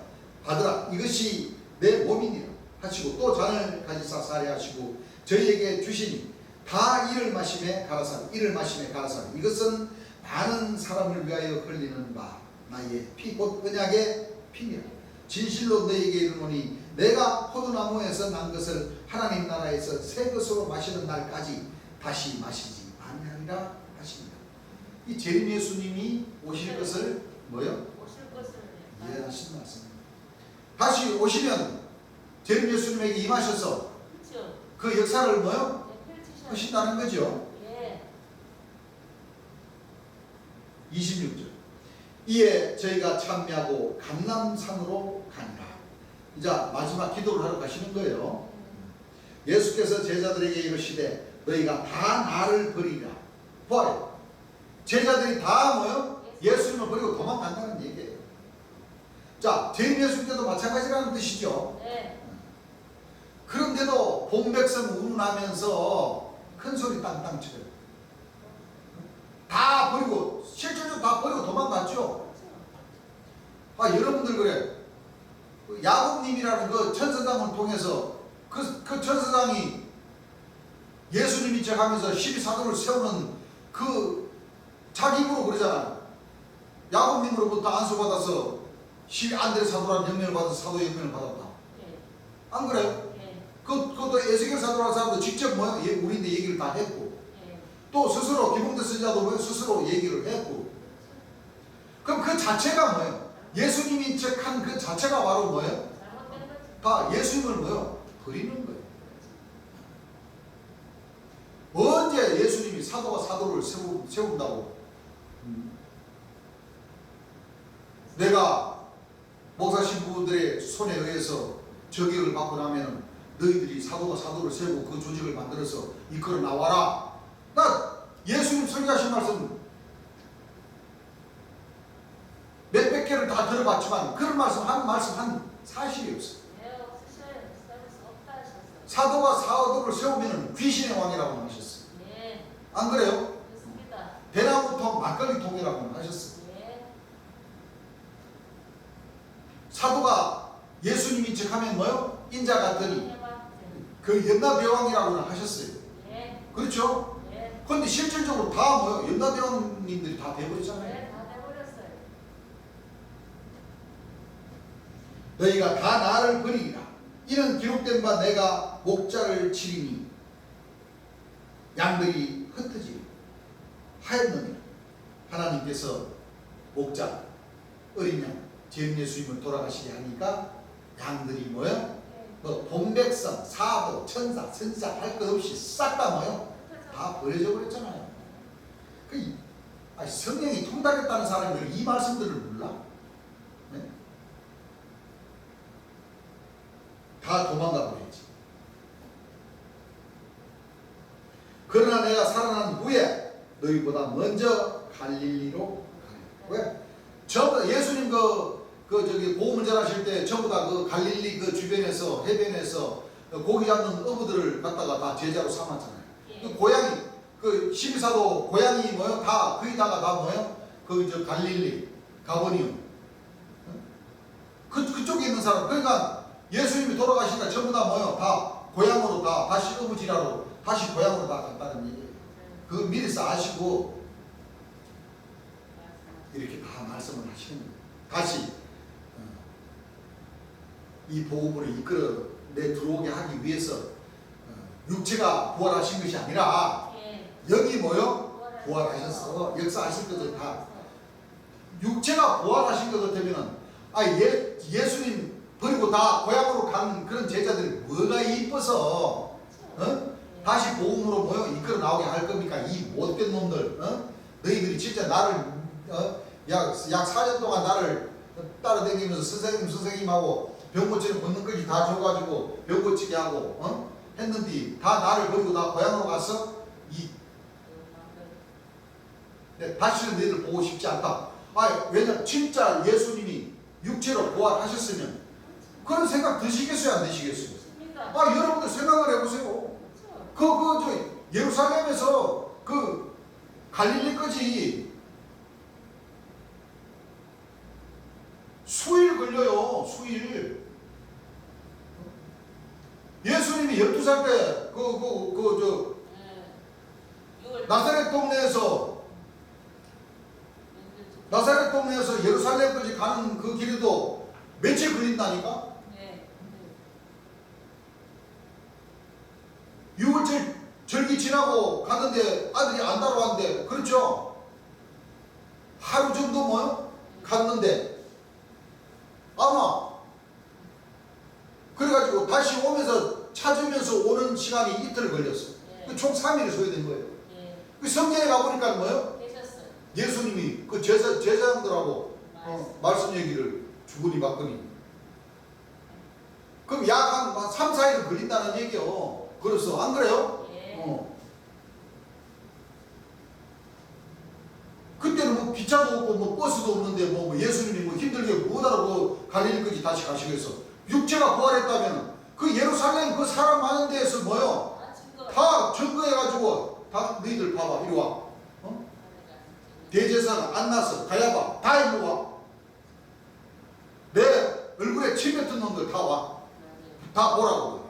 받으라 이것이 내 몸이니라 하시고 또 잔을 가지사 사례하시고 저희에게 주시니 다 이를 마시며 가라사대 이를 마시며 가라사대 이것은 많은 사람을 위하여 흘리는 바 나의 피 곧 언약의 피니라 진실로 너희에게 이르노니 내가 포도나무에서 난 것을 하나님 나라에서 새 것으로 마시는 날까지 다시 마시지 아니하리라 하십니다. 이 재림 예수님이 오실 것을 뭐요? 오실 것을 이해하시는 말씀입니다. 다시 오시면 재림 예수님에게 임하셔서 그렇죠. 그 역사를 뭐요? 네, 펼치셔야 하신다는 거죠. 예. 26절 이에 저희가 참여하고 감람산으로 가니라. 이제 마지막 기도를 하러 가시는 거예요. 예수께서 제자들에게 이르시되 너희가 다 나를 버리라. 부활해. 제자들이 다 뭐요? 예수님을 버리고 도망간다는 얘기예요. 자, 죄인 예수님 때도 마찬가지라는 뜻이죠. 네. 그런데도 본백성 운운하면서 큰 소리 땅땅 쳐요. 다 버리고 실질적으로 다 버리고 도망갔죠. 아 여러분들 그래 야곱님이라는 그 천사장을 통해서 그 천사장이 예수님이 척하면서 12사도를 세우는 그 자기 입으로 그러잖아요. 야곱님으로부터 안수받아서 안드레 사도라는 영명을 받아서 사도 영명을 받았다. 예. 안 그래요? 예. 그것도 에스겔 사도라는 사람도 직접 뭐야 우리인데 얘기를 다 했고 예. 또 스스로 김홍대 선지자도 뭐 스스로 얘기를 했고 그럼 그 자체가 뭐예요? 예수님인 척한 그 자체가 바로 뭐예요? 잘못된 거지. 다 예수님을 뭐예요? 버리는 거예요. 언제 예수님이 사도가 사도를 세운다고 내가 목사 신부들의 손에 의해서 저격을 받고 나면 너희들이 사도가 사도를 세우고 그 조직을 만들어서 이끌어 나와라. 나 예수님 설교하신 말씀 몇백 개를 다 들어봤지만 그런 말씀 한 사실이 없어요. 예, 없으셔야 수 없다 하셨어요. 사도가 사도를 세우면 귀신의 왕이라고 하셨어요. 예. 안 그래요? 그렇습니다. 대나무통 막걸리통이라고 하셨어요. 예. 사도가 예수님이 척하면 뭐요? 인자 같더니 해봐. 그 연나대왕이라고 하셨어요. 예. 그렇죠? 네. 그런데 실질적으로 다 뭐요? 연단대원님들이 다 돼버렸잖아요. 네, 다 돼버렸어요. 너희가 다 나를 버리리라. 이는 기록된 바 내가 목자를 치리니 양들이 흩어지리 하였느니라. 하나님께서 목자, 어린 양, 죄인 예수님을 돌아가시게 하니까 양들이 뭐요? 네. 뭐 동백성, 사도, 천사, 선지자 할 것 없이 싹 다 뭐요? 다 버려져 버렸잖아요. 성령이 통달했다는 사람이 이 말씀들을 몰라? 네? 다 도망가 버렸지. 그러나 내가 살아난 후에 너희보다 먼저 갈릴리로 가리라. 왜? 전부 다 예수님 저기 복음을 전하실 때 전부 다 그 갈릴리 그 주변에서 해변에서 고기 잡는 어부들을 갖다가 다 제자로 삼았잖아요. 그 고향이 그 12사도 고향이 뭐요? 다 거기다가 다 뭐요? 그 저 갈릴리, 가버니움. 그쪽에 있는 사람. 그러니까 예수님이 돌아가시니까 전부 다 뭐요? 다 고향으로 다 다시 어부지라로 다시 고향으로 다 갔다는 얘기예요. 그 미리서 아시고 이렇게 다 말씀을 하시는 거예요. 다시 이 복음으로 이끌어 내 들어오게 하기 위해서 육체가 부활하신 것이 아니라 여기 뭐요? 부활하셨어. 역사하실 것들 다 육체가 부활하신 것 같으면은 예수님 버리고 다 고향으로 가는 그런 제자들이 뭐가 이뻐서 다시 복음으로 뭐요? 이끌어 나오게 할 겁니까? 이 못된 놈들. 너희들이 진짜 나를 약 4년 동안 나를 따라다니면서 선생님하고 병 고치는 권능까지 다 줘가지고 병 고치게 하고 했는데 다 나를 버리고 다 고향으로 가서 다시는 너희들 보고 싶지 않다. 왜냐 진짜 예수님이 육체로 부활하셨으면 그런 생각 드시겠어요? 안 드시겠어요? 여러분들 생각을 해보세요. 저 예루살렘에서 그 갈릴리까지 수일 걸려요. 수일. 예수님이 12살 때 나사렛 동네에서 예루살렘까지 가는 그 길에도 며칠 걸린다니까? 네. 6월절 절기 지나고 갔는데 아들이 안 따라왔는데 그렇죠? 하루 정도 뭐요? 갔는데 아마 그래가지고 다시 오면서 찾으면서 오는 시간이 이틀 걸렸어. 네. 총 3일이 소요된 거예요. 네. 그 성경에 가보니까 뭐요? 되셨어요. 예수님이 그 제자들하고 말씀 얘기를 주거니 받거니. 그럼 약 한 3, 4일 걸린다는 얘기요. 그래서 안 그래요? 예. 그때는 뭐 기차도 없고 뭐 버스도 없는데 뭐 예수님이 뭐 힘들게 뭐하러 갈릴리까지 다시 가시겠어. 육체가 부활했다면 그 예루살렘 그 사람 많은 데에서 뭐요? 다 증거해가지고 다 너희들 봐봐 이리 와. 대제사장 안나서 가야바 다 일로 와. 내 얼굴에 침 뱉은 놈들 다 와. 다 보라고.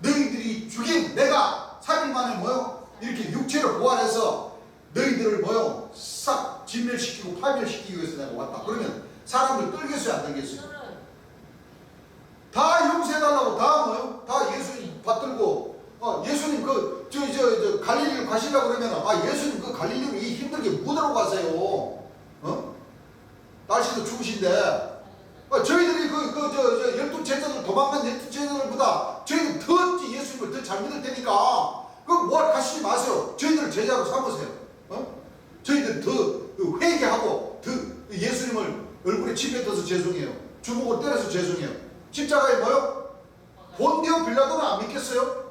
너희들이 죽인 내가 3일 만에 뭐요? 이렇게 육체로 부활해서 너희들을 뭐요? 싹 진멸시키고 파멸시키기 위해서 내가 왔다. 그러면 사람을 떨겠어요? 안 떨겠어요? 다 용서해달라고 다 뭐요? 다 예수님 받들고 예수님 저 갈릴리를 가시려고 그러면 예수님 그 갈릴리를 힘들게 못 가세요. 날씨도 추우신데 저희들이 저 12제자들 도망간 12제자들보다 저희들 더 예수님을 더 잘 믿을 테니까 뭐 가시지 마세요. 저희들을 제자로 삼으세요. 저희들 더 회개하고 더 예수님을 얼굴에 침 뱉어서 죄송해요. 주먹으로 때려서 죄송해요. 십자가에 뭐요? 본디오 빌라도는 안 믿겠어요?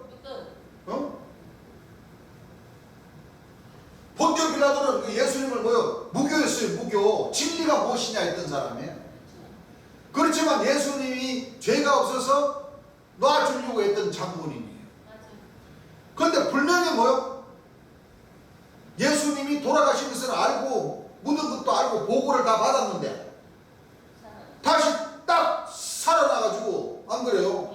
본디오 빌라도는 예수님을 뭐요? 무교였어요. 무교. 진리가 무엇이냐 했던 사람이에요. 그렇지만 예수님이 죄가 없어서 놔주려고 했던 장본인이에요. 그런데 분명히 뭐요? 예수님이 돌아가신 것을 알고 묻은 것도 알고 보고를 다 받았는데 다시 딱 살아나가지고 안 그래요?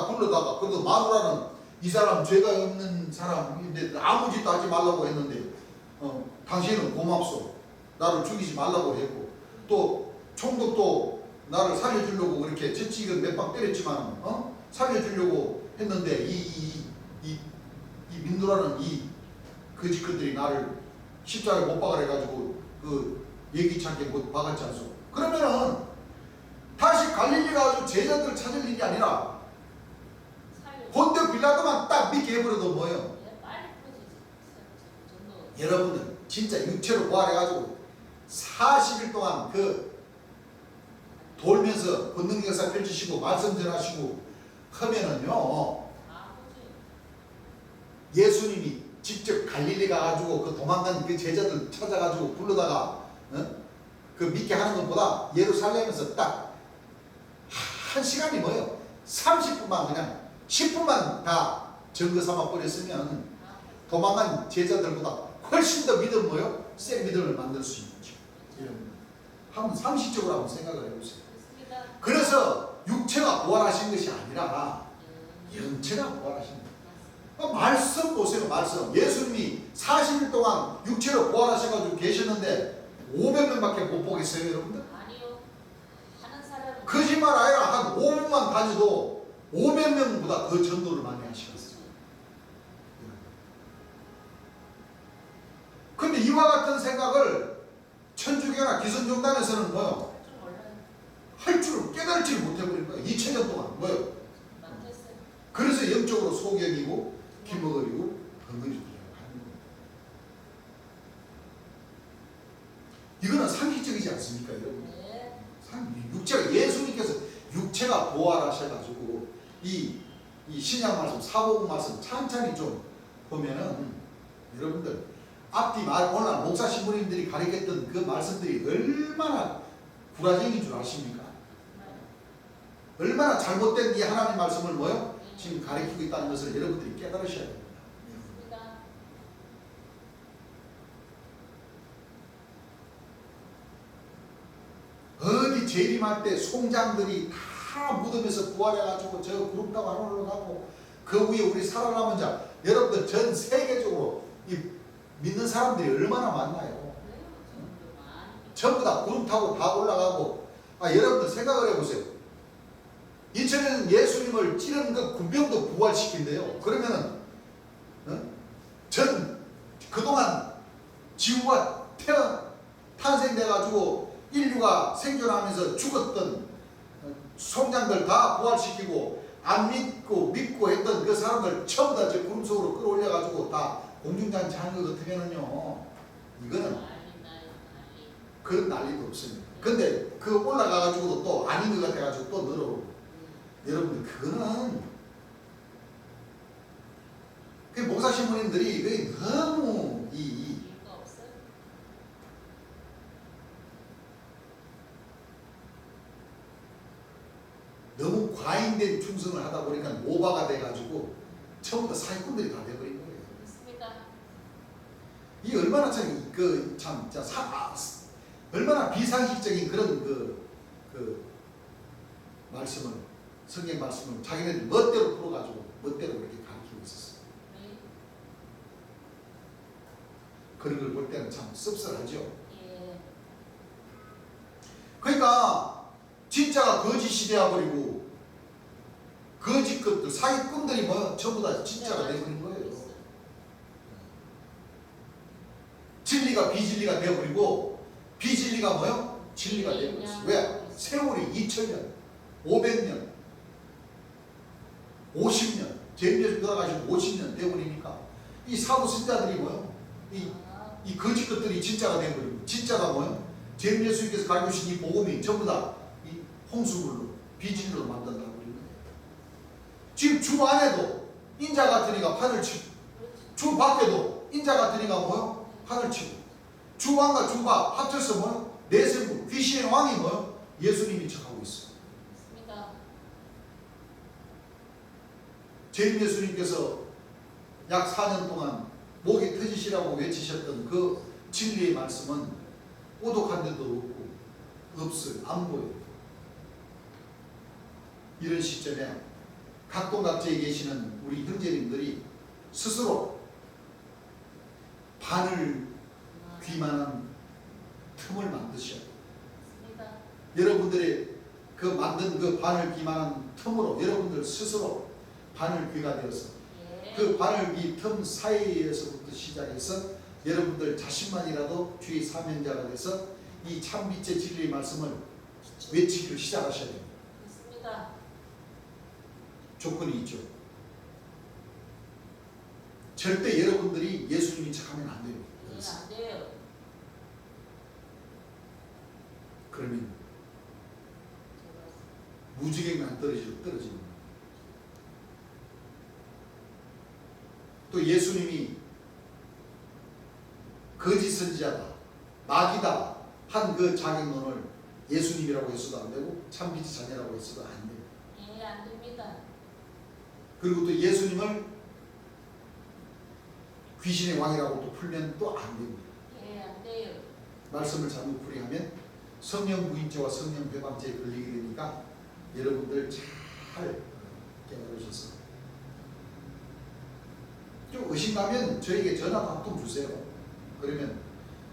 딱 불러다가 그래도 마누라는 이 사람 죄가 없는 사람인데 아무 짓도 하지 말라고 했는데 당신은 고맙소. 나를 죽이지 말라고 했고 또 총독도 나를 살려주려고 그렇게 채찍을 몇 방 때렸지만 살려주려고 했는데 이 민두라는 이 거짓것들이 나를 십자가에 못 박으라 해가지고 그 예기치 않게 못 박았지 않소. 그러면은 다시 갈릴리 가서 제자들 찾을 일이 아니라 본데 빌라도만 딱 믿게 해버려도 뭐예요? 여러분들 진짜 육체로 부활해가지고 40일 동안 그 돌면서 권능 역사 펼치시고 말씀 전하시고 하면은요 예수님이 직접 갈릴리 가가지고 그 도망간 그 제자들 찾아가지고 불러다가 그 믿게 하는 것보다 예루살렘에서 딱 한 시간이 뭐예요? 30분만 그냥 10분만 다 증거 삼아 버렸으면 도망간 제자들보다 훨씬 더 믿음 뭐요? 센 믿음을 만들 수 있죠. 여러분 한번 상식적으로 한번 생각을 해보세요. 그래서 육체가 부활하신 것이 아니라 영체가 부활하신 거예요. 말씀 보세요. 말씀. 예수님이 40일 동안 육체로 부활하셔가지고 계셨는데 500명밖에 못 보겠어요 여러분들? 아니요. 하는 사람은 거짓말 아니라 한 5분만 다녀도 500명보다 더 전도를 많이 하시겠어요. 근데 이와 같은 생각을 천주교나 기선종단에서는 뭐요? 할 줄 깨달지 못해버린 거예요. 2000년 동안 뭐요? 그래서 영적으로 소경이고 기머거리고 벙거리고 하는 거예요. 이거는 상식적이지 않습니까 여러분? 네. 육체가 예수님께서 육체가 부활하셔가지고 이 신약 말씀 사복음 말씀 찬찬히 좀 보면은 여러분들 앞뒤 오늘 목사 신부님들이 가르쳤던 그 말씀들이 얼마나 구라쟁이인 줄 아십니까? 얼마나 잘못된 이 하나님 말씀을 뭐요? 지금 가르치고 있다는 것을 여러분들이 깨달으셔야 됩니다. 어디 재림할 때 송장들이 다 무덤에서 부활해가지고 저 구름다고 안 올라가고 그 위에 우리 살아남은 자 여러분들 전 세계적으로 이 믿는 사람들이 얼마나 많나요? 전부 다 구름 타고 다 올라가고 여러분들 생각을 해보세요. 2000년 예수님을 찌른 그 군병도 부활시킨대요. 그러면은 그동안 지구가 탄생돼가지고 인류가 생존하면서 죽었던 송장들 다 부활시키고 안 믿고 했던 그 사람들 전부 다 저 구름 속으로 끌어올려가지고 다 공중잔치 하는 것 같으면은요 이거는 그런 난리도 없습니다. 근데 그 올라가가지고도 또 아닌 것 같아가지고 또 늘어오고 여러분들 그거는 그 목사 신부님들이 그게 너무 너무 과잉된 충성을 하다 보니까 오바가 돼가지고 처음부터 사기꾼들이 다 돼버린 거예요. 그렇습니다. 이 얼마나 얼마나 비상식적인 그런 그 말씀을 성경 말씀을 자기네들 멋대로 풀어가지고 멋대로 그렇게 가르치고 있었어요. 네. 그런 걸 볼 때는 참 씁쓸하죠. 예. 그러니까 진짜가 거짓이 되어버리고 거짓 것들 사기꾼들이 뭐 전부 다 진짜가 되어버린 거예요. 진리가 비진리가 되어버리고 비진리가 뭐요? 진리가 되어버렸어요. 왜? 세월이 2000년 500년 50년 제임스 돌아가시고 50년 되어버리니까 이 사도 신자들이 뭐요? 이 거짓 것들이 진짜가 되어버리고 진짜가 뭐요? 제임스 예수님께서 가르치신 이 복음이 전부 다 이 홍수물로 비진리로 만든다고 그러는 거예요. 지금 주 안에도 인자 같은 이가 판을 치고 주 밖에도 인자 같은 이가 뭐요? 판을 치고 주 왕과 주가 합쳐서 뭐요? 내세부 귀신의 왕이 뭐요? 예수님인 척하고 있어요. 제임 예수님께서 약 4년 동안 목이 터지시라고 외치셨던 그 진리의 말씀은 오독한 데도 없고 없어요. 안 보여요. 이런 시점에 각동각지에 계시는 우리 형제님들이 스스로 바늘 귀만한 틈을 만드셔야 돼요. 맞습니다. 여러분들의 그 만든 그 바늘 귀만한 틈으로 여러분들 스스로 바늘 귀가 되어서 예. 그 바늘 귀 틈 사이에서부터 시작해서 여러분들 자신만이라도 주의 사명자가 돼서 이 참빛의 진리의 말씀을 외치기를 시작하셔야 됩니다. 맞습니다. 조건이 있죠. 절대 여러분들이 예수님인 척하면 안 돼요. 예, 안 돼요. 그러면 무지개만 떨어지는 거예요. 또 예수님이 거짓 선지자다, 마귀다 한 그 자격론을 예수님이라고 했어도 안 되고 참빛의 자녀라고 했어도 안 돼요. 예, 안 됩니다. 그리고 또 예수님을 귀신의 왕이라고 또 풀면 또 안 됩니다. 예, 안 돼요. 말씀을 잘못 풀이하면 성령 부인죄와 성령 배반죄에 걸리게 되니까 여러분들 잘 깨달으셔서 좀 의심나면 저에게 전화 한 통 주세요. 그러면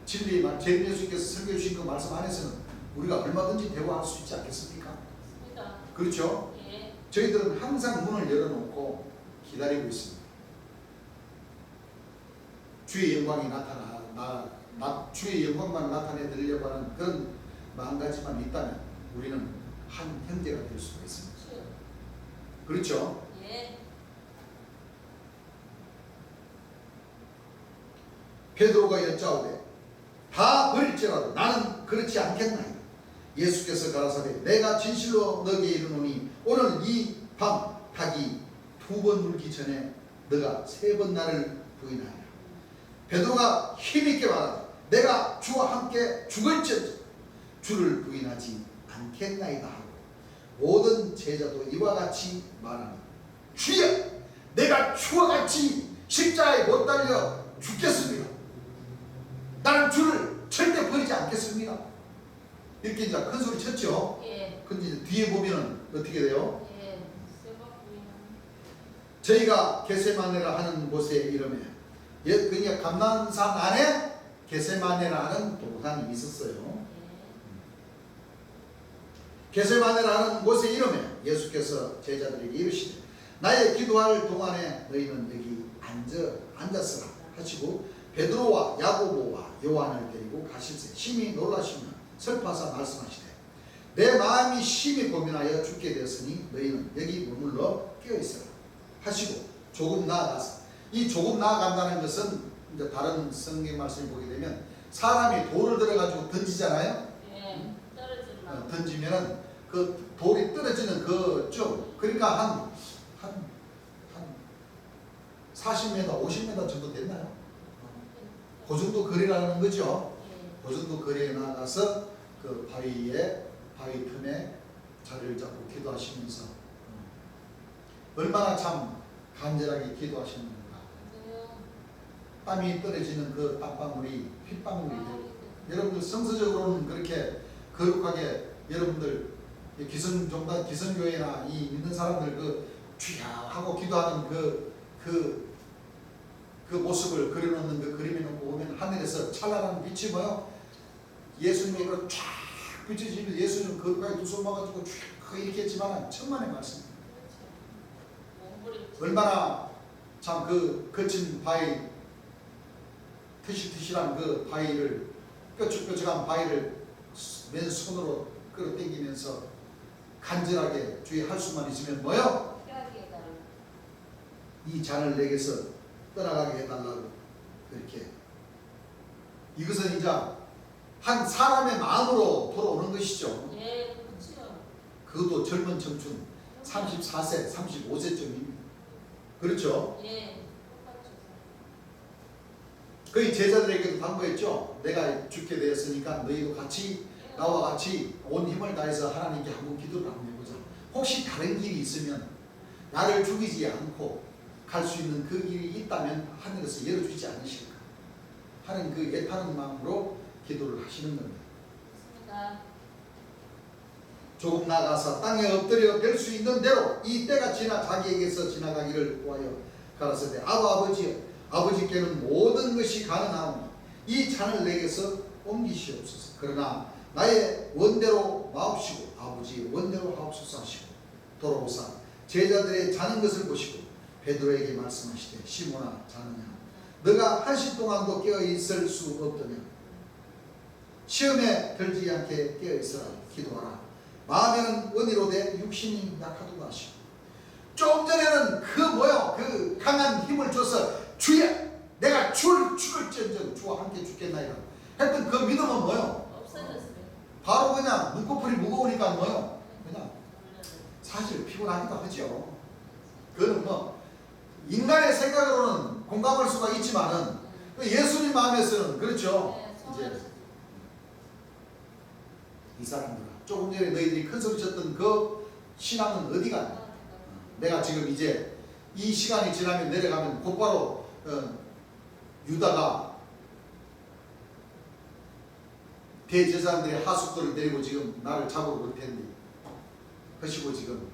진리의 말, 제 예수님께서 설교해 주신 그 말씀 안에서는 우리가 얼마든지 대화할 수 있지 않겠습니까? 맞습니다. 그렇죠? 예. 저희들은 항상 문을 열어놓고 기다리고 있습니다. 주의 영광이 주의 영광만 나타내 드리려고 하는 그런 마음가짐만 있다면 우리는 한 형제가 될 수가 있습니다. 그렇죠? 예. 베드로가 여짜오되 다 버릴지라도 나는 그렇지 않겠나이다. 예수께서 가라사대 내가 진실로 너에게 이르노니 오늘 이 밤 닭이 2번 물기 전에 너가 3번 나를 부인하리라. 베드로가 힘있게 말하되 내가 주와 함께 죽을지어도 주를 부인하지 않겠나이다 하고 모든 제자도 이와 같이 말하니 주여 내가 주와 같이 십자가에 못 달려 죽겠습니다. 나는 주를 절대 버리지 않겠습니다. 이렇게 이제 큰 소리 쳤죠. 예. 근데 이제 뒤에 보면 어떻게 돼요? 예. 세번 부인. 저희가 게세마네라 하는 곳에 이름에 그러니까 감난산 안에 게세마네라 하는 동산이 있었어요. 예. 게세마네라 하는 곳에 이름에 예수께서 제자들에게 이르시되 나의 기도할 동안에 너희는 여기 앉았으라 하시고 베드로와 야고보와 요한을 데리고 가실세 심히 놀라시며 슬퍼하사 말씀하시되 내 마음이 심히 고민하여 죽게 되었으니 너희는 여기 머물러 깨어있으라 하시고 조금 나아가서 이 조금 나아간다는 것은 이제 다른 성경 말씀을 보게 되면 사람이 돌을 들어가지고 던지잖아요. 예. 떨어지면. 던지면은 그 돌이 떨어지는 그쯤 그러니까 한 40m, 50m 정도 됐나요? 그 정도 거리라는 거죠. 예. 그 정도 거리에 나가서 그 바위 틈에 자리를 잡고 기도하시면서 얼마나 참 간절하게 기도하시는가. 땀이 떨어지는 그 땀방울이 핏방울이 되고 여러분들 성서적으로는 그렇게 거룩하게 여러분들 기성교회나 이 믿는 사람들 그 주야 하고 기도하는 그 모습을 그려놓는 그 그림에 놓고 보면 하늘에서 찬란한 빛이 뭐요? 예수님의 그 쫙 비춰지면서 예수님은 거룩하게 두 손 모아가지고 쫙 이렇게 했지만 천만의 말씀. 얼마나 참 그 거친 바위 트실트실한 그 바위를 뾰족뾰족한 바위를 맨손으로 끌어당기면서 간절하게 주의 할 수만 있으면 뭐요? 이 잔을 내게서 떠나가게 해달라고 그렇게 이것은 이제 한 사람의 마음으로 돌아오는 것이죠. 예, 그렇죠. 그것도 젊은 청춘 34세, 35세쯤입니다. 그렇죠? 예, 똑같죠. 거의 제자들에게도 당부했죠. 내가 죽게 되었으니까 너희도 같이 나와 같이 온 힘을 다해서 하나님께 한번 기도를 한번 해보자. 혹시 다른 길이 있으면 나를 죽이지 않고 갈 수 있는 그 길이 있다면 하늘에서 열어주지 않으실까 하는 그 애타는 마음으로 기도를 하시는 겁니다. 맞습니다. 조금 나가서 땅에 엎드려 뵐 수 있는 대로 이 때가 지나 자기에게서 지나가기를 구하여 가라사대 아버지여 아버지께는 모든 것이 가능하오니 이 잔을 내게서 옮기시옵소서. 그러나 나의 원대로 마옵시고 아버지의 원대로 하옵소서 하시고 돌아오사 제자들의 자는 것을 보시고 베드로에게 말씀하시되 시몬아 자느냐 너가 한시 동안도 깨어있을 수 없더냐 시험에 들지 않게 깨어있으라 기도하라 마음에는 원이로되 육신이 약하도다 하시고 좀 전에는 그 강한 힘을 줘서 주야 내가 죽을지언정 주와 함께 죽겠나이라 했던 그 믿음은 뭐요? 없어졌어요. 바로 그냥 눈꺼풀이 무거우니까 뭐요? 그냥 사실 피곤하기도 하죠. 그거는 뭐 인간의 생각으로는 공감할 수가 있지만은 예수님 마음에서는 그렇죠. 이제 이 사람들아 조금 전에 너희들이 큰 소리 쳤던 그 신앙은 어디 갔냐? 내가 지금 이제 이 시간이 지나면 내려가면 곧바로 유다가 대제사장들의 하숙들을 데리고 지금 나를 잡으러 올 텐데 하시고 지금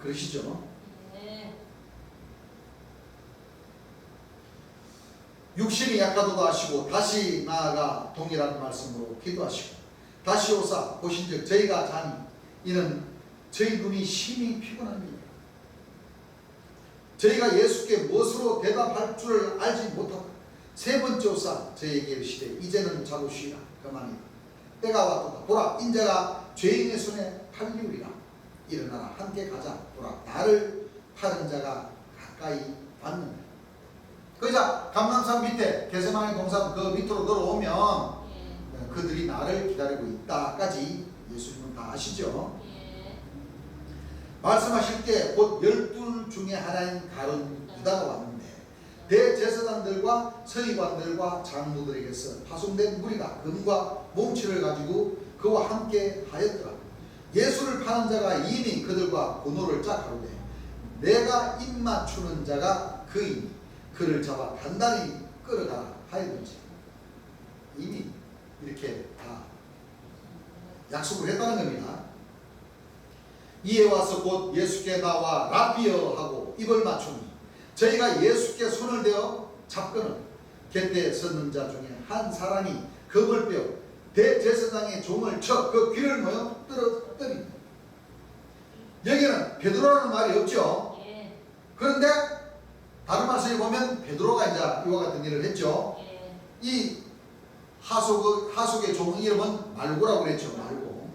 그러시죠? 네. 육신이 약하도다 하시고 다시 나아가 동일한 말씀으로 기도하시고 다시 오사 보신즉 저희가 자니 이는 저희 눈이 심히 피곤합니다. 저희가 예수께 무엇으로 대답할 줄을 알지 못하다. 세 번째 오사 저희에게 이르시되 이제는 자고 쉬라 그만이다. 때가 왔도다. 보라 인자가 죄인의 손에 팔리우리라. 일어나라 함께 가자. 보라 나를 파는 자가 가까이 왔느니라. 그자 감람산 밑에 게세마네 동산 그 밑으로 들어오면 예. 그들이 나를 기다리고 있다까지 예수님은 다 아시죠. 예. 말씀하실 때 곧 12 중에 하나인 가룟 유다가 왔는데 대제사장들과 서기관들과 장로들에게서 파송된 무리가 금과 몽치를 가지고 그와 함께 하였더라. 예수를 파는 자가 이미 그들과 고노를 짝하루되 내가 입맞추는 자가 그이니 그를 잡아 단단히 끌어가라 하였는지 이미 이렇게 다 약속을 했다는 겁니다. 이에 와서 곧 예수께 나와 라비어 하고 입을 맞추니 저희가 예수께 손을 대어 잡거늘 곁에 섰는 자 중에 한 사람이 금을 빼어 대제사장의 종을 쳐 그 귀를 모여 떨어뜨립니다. 여기는 베드로라는 말이 없죠. 예. 그런데 다른 말씀에 보면 베드로가 이제 이와 같은 일을 했죠. 예. 이 하숙의 종 이름은 말고라고 그랬죠. 말고.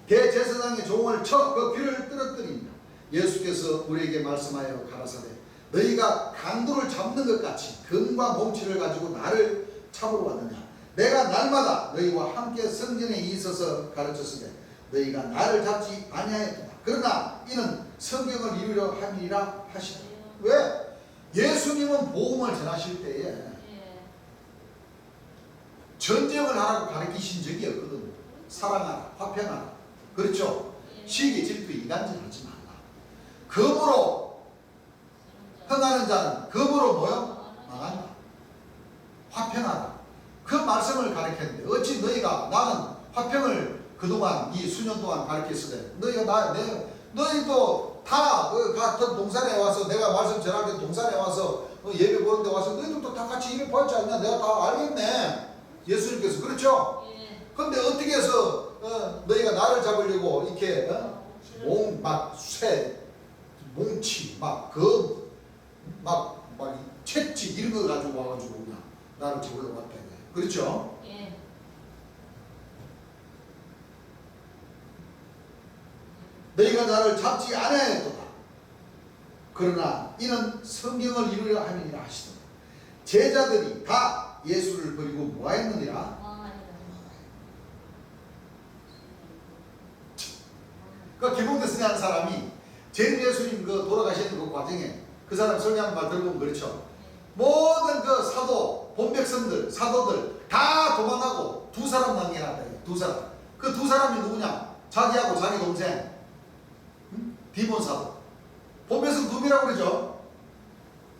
대제사장의 종을 쳐 그 귀를 떨어뜨립니다. 예수께서 우리에게 말씀하여 가라사대 너희가 강도를 잡는 것 같이 금과 몽치를 가지고 나를 잡으러 왔느냐. 내가 날마다 너희와 함께 성전에 있어서 가르쳤으되 너희가 나를 잡지 아니하였다. 그러나 이는 성경을 이루려 함이라 하시다. 왜? 예수님은 복음을 전하실 때에 예. 전쟁을 하라고 가르치신 적이 없거든요. 사랑하라, 화평하라. 그렇죠? 예. 시기, 질투, 이간질 하지 말라. 금으로 흥하는 자는 금으로 뭐요? 망한다. 화평하라. 그 말씀을 가르쳤는데 어찌 너희가 나는 화평을 그동안 이 수년 동안 가르쳤으되 너희가 너희도 다 같은 동산에 와서 내가 말씀 전할 때 동산에 와서 예배 보는 데 와서 너희들도 다 같이 예배 보지 않냐. 내가 다 알겠네. 예수님께서 그렇죠? 예. 근데 어떻게 해서 너희가 나를 잡으려고 이렇게 쇠, 몽치, 채찍 이런 거 가지고 와가지고 그냥 나를 잡으려고 왔다 이거예요. 그렇죠? 예. 너희가 나를 잡지 않아야겠도다. 그러나 이는 성경을 이루려 함이니라 하시더라. 제자들이 다 예수를 버리고 뭐하였느니라? 망하니라. 그 기본데스니 하는 사람이 제일 예수님 그 돌아가시는 그 과정에 그 사람 설교하는 말 들어보면 그렇죠. 모든 그 사도, 본백성들, 사도들 다 도망가고 두 사람 남겨놨다. 두 사람. 그 두 사람이 누구냐? 자기하고 자기 동생. 디몬 사도. 본백성 둘이라고 그러죠.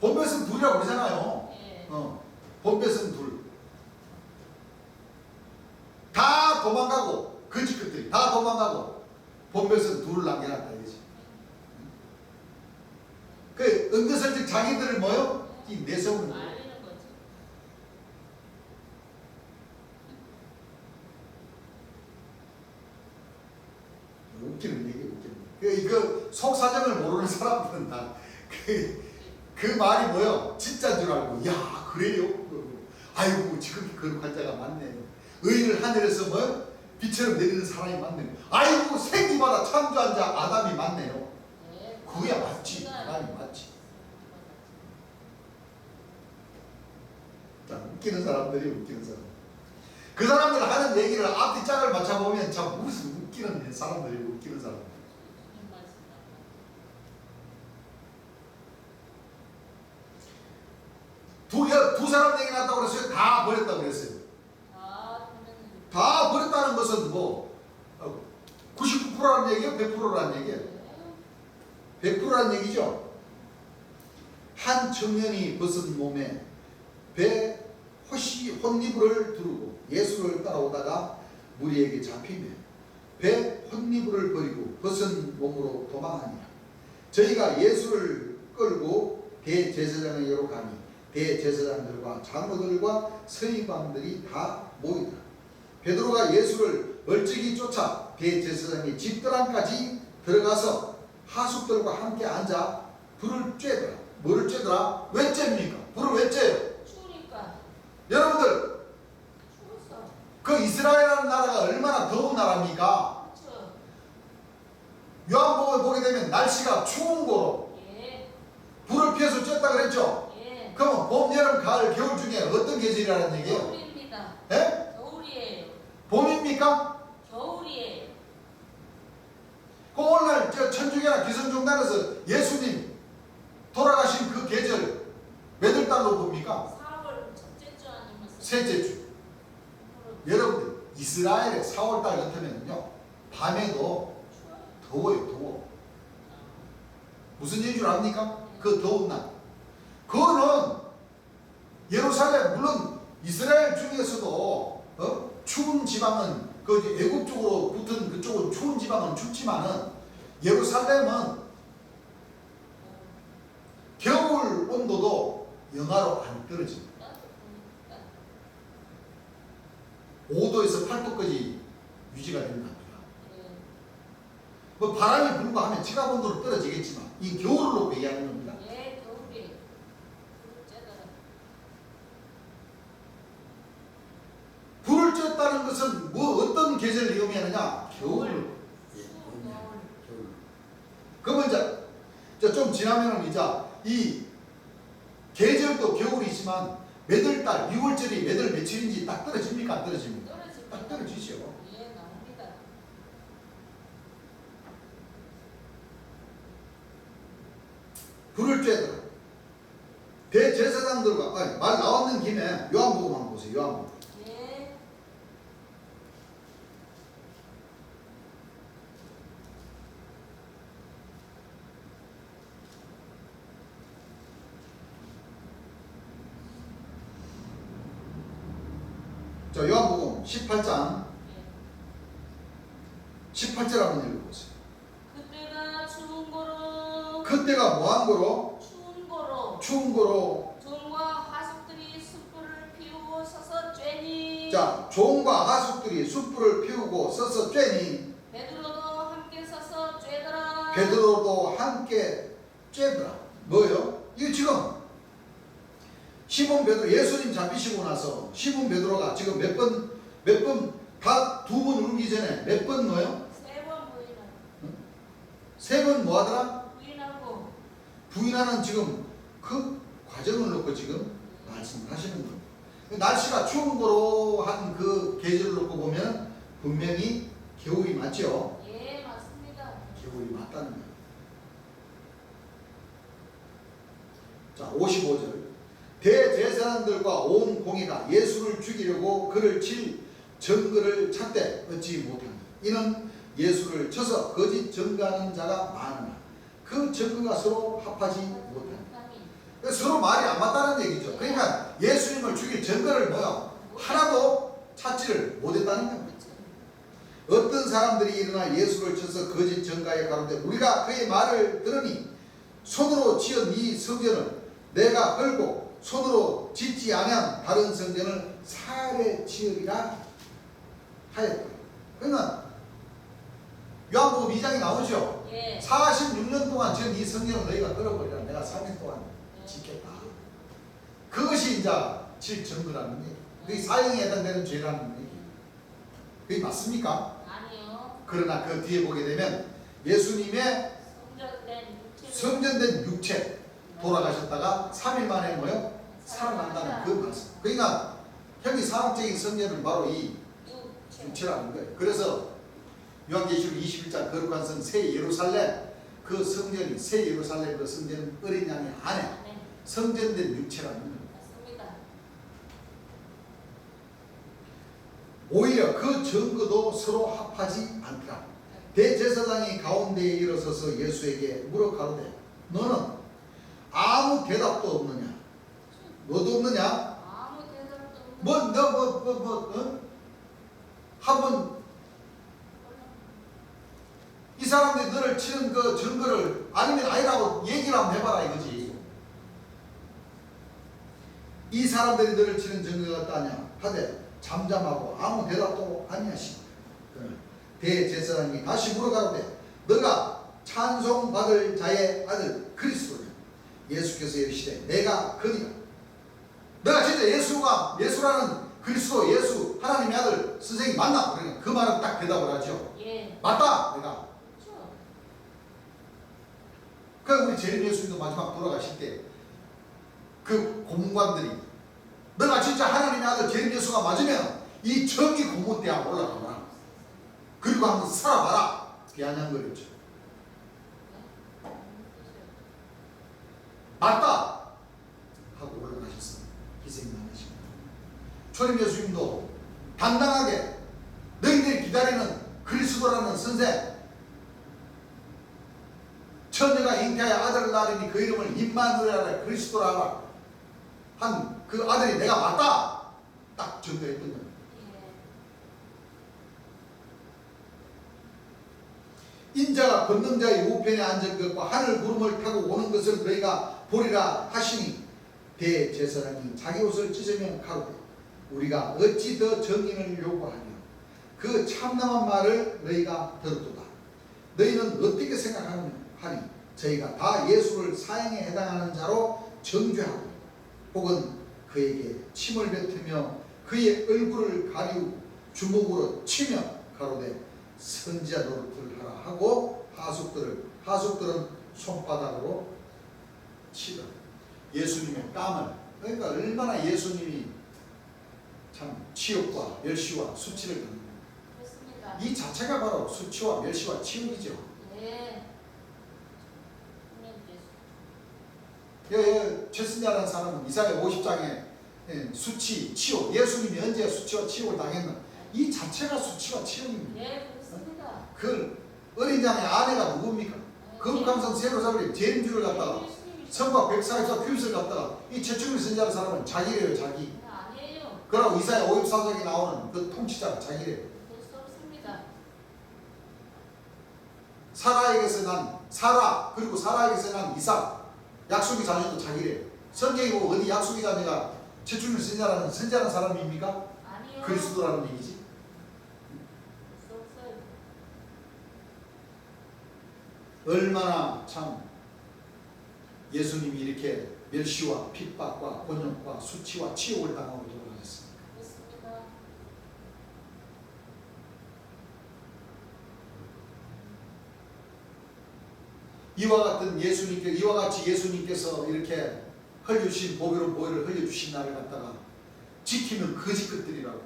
본백성 둘이라고 그러잖아요. 예. 본백성 둘. 다 도망가고 본별은 둘을 남겨놨다 이거지. 그 은근슬쩍 자기들을 뭐요? 내세우는 거예요. 알리는 거지. 웃기는 얘기, 웃기는 얘기. 이거 속사정을 모르는 사람들은 다 그 말이 뭐요? 진짜인 줄 알고, 야, 그래요? 아이고, 지극히 거룩한 자가 많네. 의인을 하늘에서 뭐? 빛처럼 내리는 사람이 많네. 아이고, 생기마다 창조한 자 아담이 많네요. 네. 그게 맞지. 아담이 맞지. 자, 웃기는 사람들이 웃기는 사람. 그 사람들 하는 얘기를 앞뒤 짝을 맞춰보면 참 무슨 웃기는 사람들이 웃기는 사람. 두 사람 얘기 났다고 그랬어요? 다 버렸다고 그랬어요. 다 버렸다는 것은 뭐 99%라는 얘기예요? 100%라는 얘기예요? 100%라는 얘기죠. 한 청년이 벗은 몸에 배 혼니부를 두르고 예수를 따라오다가 무리에게 잡히며 배 혼니부를 버리고 벗은 몸으로 도망하니라. 저희가 예수를 끌고 대제사장에게로 가니 대제사장들과 장로들과 서기관들이 다 모이더라. 베드로가 예수를 멀찍이 쫓아 대제사장의 집들안까지 들어가서 하숙들과 함께 앉아 불을 쬐더라. 뭐를 쬐더라? 왜 쬐입니까? 불을 왜 쬐요? 추우니까. 여러분들, 추웠어. 그 이스라엘이라는 나라가 얼마나 더운 나라입니까? 그렇죠. 요한복음을 보게 되면 날씨가 추운 거로 예. 불을 피워서 쬐다 그랬죠? 예. 그러면 봄, 여름, 가을, 겨울 중에 어떤 계절이라는 얘기예요? 겨울입니다. 예? 겨울이에요. 봄입니까? 겨울이에요. 그 오늘날 저 천주교나 기성종단에서 예수님 돌아가신 그 계절 몇 월 달로 봅니까? 4월 첫째 주 아니면 셋째 주. 여러분들 이스라엘의 4월 달 같으면요 밤에도 더워요. 더워. 무슨 얘기인 줄 압니까? 그 더운 날. 그거는 예루살렘 물론 이스라엘 중에서도 추운 지방은 그 애국 쪽으로 붙은 그쪽은 추운 지방은 춥지만은 예루살렘은 겨울 온도도 영하로 안 떨어집니다. 5도에서 8도까지 유지가 된답니다. 뭐 바람이 불고 하면 지각 온도로 떨어지겠지만 이 겨울을 놓고 얘기하는 겁니다. 예, 겨울이. 불을 쬐다는 것은 뭐 어떤 계절을 의미하느냐? 겨울. 겨울. 그러면 이제 좀 지나면은 이제 이 계절도 겨울이지만 몇월 달, 6월절이 몇 월 며칠인지 딱 떨어집니까? 안 떨어집니까? 딱 떨어지죠. 예, 나옵니다. 불을 쬐더라. 대제사장들과 말 나왔는 김에 요한복음 한번 보세요. 요한복음. 예. 자, 요한복음 18장 18절 한번 읽어보세요. 그때가 추운 거로. 그때가 뭐한 거로? 추운 거로. 추운 거로. 종과 하숙들이 숯불을 피우고 서서 쬐니. 자, 종과 하숙들이 숯불을 피우고 서서 쬐니 베드로도 함께 서서 쬐더라. 베드로도 함께 쬐더라. 뭐요? 이거 지금 시몬 베드로 예수님 잡히시고 나서 시몬 베드로가 지금 몇 번 다 두 번 울기 전에 몇 번 뭐요? 3번 부인하고. 세 번 뭐하더라? 부인하고. 부인하는 지금 그 과정을 놓고 지금 말씀하시는 겁니다. 날씨가 추운 거로 한 그 계절을 놓고 보면 분명히 겨울이 맞죠? 예, 맞습니다. 겨울이 맞다는 거예요. 자, 55절. 대제사장들과 온 공회가 예수를 죽이려고 그를 칠 증거를 찾되 얻지 못하니 이는 예수를 쳐서 거짓 증거하는 자가 많으나 그 증거가 서로 합하지 못하니 서로 말이 안 맞다는 얘기죠. 그러니까 예수님을 죽일 증거를 뭐요? 하나도 찾지를 못했다는 겁니다. 어떤 사람들이 일어나 예수를 쳐서 거짓 전가에 가로되 우리가 그의 말을 들으니 손으로 지은 이 성전을 내가 헐고 손으로 짓지 아니한 다른 성전을 살에 지으리라 하였다. 그러면 요한복음 2장에 나오죠. 예. 46년 동안 지은 이 성전을 너희가 끌어버리라. 내가 3일 동안 짓겠다. 그것이 이제 질증거라는 얘기. 그게 사형에 해당되는 죄라는 얘기. 그게 맞습니까? 아니요. 그러나 그 뒤에 보게 되면 예수님의 성전된 육체 돌아가셨다가 3일 만에 뭐요? 살아난다는 그 말씀. 그러니까 형이 상업적인 성전은 바로 이 육체라는 거예요. 그래서 요한계시록 21장 거룩한 성 새 예루살렘 그 성전이 새 예루살렘 그 성전은 어린 양의 안에 성전된 육체라는 거예요. 맞습니다. 오히려 그 증거도 서로 합하지 않더라. 대제사장이 가운데에 일어서서 예수에게 물어 가로되 너는 아무 대답도 없느냐? 너도 없느냐? 아무 대답도 없는. 한번 이 사람들이 너를 치는 그 증거를 아니면 아니라고 얘기를 한번 해봐라 이거지. 이 사람들이 너를 치는 증거가 어떠하냐 하되 잠잠하고 아무 대답도 아니하시고 대제사장이 다시 물어가로되 너가 찬송받을 자의 아들 그리스도냐? 예수께서 이르시되 내가 그니라. 너가 진짜 예수라는 그리스도 예수 하나님의 아들 선생이 맞나? 그러니까 그 말은 딱 대답을 하죠. 예. 맞다 내가. 그렇죠. 그러니까 우리 재림 예수님도 마지막 돌아가실 때 그 고문관들이 너가 진짜 하나님의 아들 재림 예수가 맞으면 이 정의 고문대에 올라가라. 그리고 한번 살아봐라. 비아냥거렸죠. 맞다 하고 올라가셨어요. 희생이 많으십니다. 초림 예수님도 당당하게 너희들이 기다리는 그리스도라는 선생 처녀가 잉태하여 아들을 낳으니 그 이름을 임마누엘이라 그리스도라 하라 한 그 아들이 내가 맞다 딱 증거했던 거예요. 인자가 권능자의 우편에 앉은 것과 하늘 구름을 타고 오는 것을 너희가 보리라 하시니 대제사장이 자기 옷을 찢으며 가로되 우리가 어찌 더 정인을 요구하며 그 참남한 말을 너희가 들었도다. 너희는 어떻게 생각하니 저희가 다 예수를 사형에 해당하는 자로 정죄하고 혹은 그에게 침을 뱉으며 그의 얼굴을 가리우 주먹으로 치며 가로되 선지자 노릇을 하라 하고 하숙들은 손바닥으로 치더라. 예수님의 땀을 그러니까 얼마나 예수님이 참 치욕과 멸시와 수치를 받는 그렇습니다. 이 자체가 바로 수치와 멸시와 치욕이죠. 네. 최순자라는 사람은 이사야 50장에 수치, 치욕, 예수님이 언제 수치와 치욕을 당했나 이 자체가 수치와 치욕입니다. 네, 그렇습니다. 그 어린 양의 아내가 누굽니까? 거룩한 성 세로사블이 제임주를 갖다가 성과 144 큐빗을 갖다가 이 최충일 선지자라는 사람은 자기래요, 자기. 아니에요. 그러고 이사야 54장에 나오는 그 통치자가 자기래요. 될 수 없습니다. 사라에게서 난 사라, 그리고 사라에게서 난 이삭, 약속의 자녀도 자기래요. 성경이 뭐 어디 약속의 자녀가 최충일 선지자라는 사람입니까? 아니요. 그리스도라는 얘기지. 될 수 없어요. 얼마나 참 예수님이 이렇게 멸시와 핍박과 곤욕과 수치와 치욕을 당하고 돌아가셨습니다. 그렇습니다. 이와 같이 예수님께서 이렇게 흘려주신 보배로운 보혈을 흘려주신 나를 갖다가 지키는 거짓 것들이라고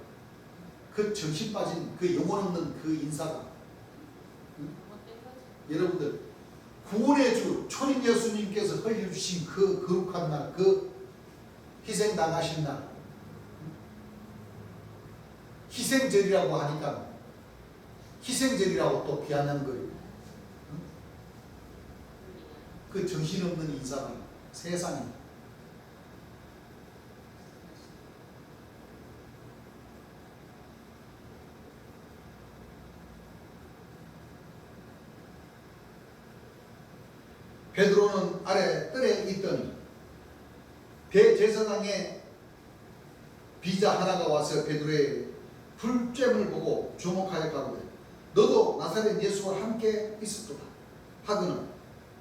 그 정신 빠진 그 영혼 없는 그 인사가 여러분들 구원의 주 초림 예수님께서 흘려주신 그 거룩한 날, 그 희생당하신 날, 희생절이라고 하니까 희생절이라고 또 비아냥거리고 그 정신없는 인사가 세상에 베드로는 아래 뜰에 있더니 대제사장의 비자 하나가 와서 베드로의 불잼을 보고 주목하여 가로되 너도 나사렛 예수와 함께 있었도다 하거늘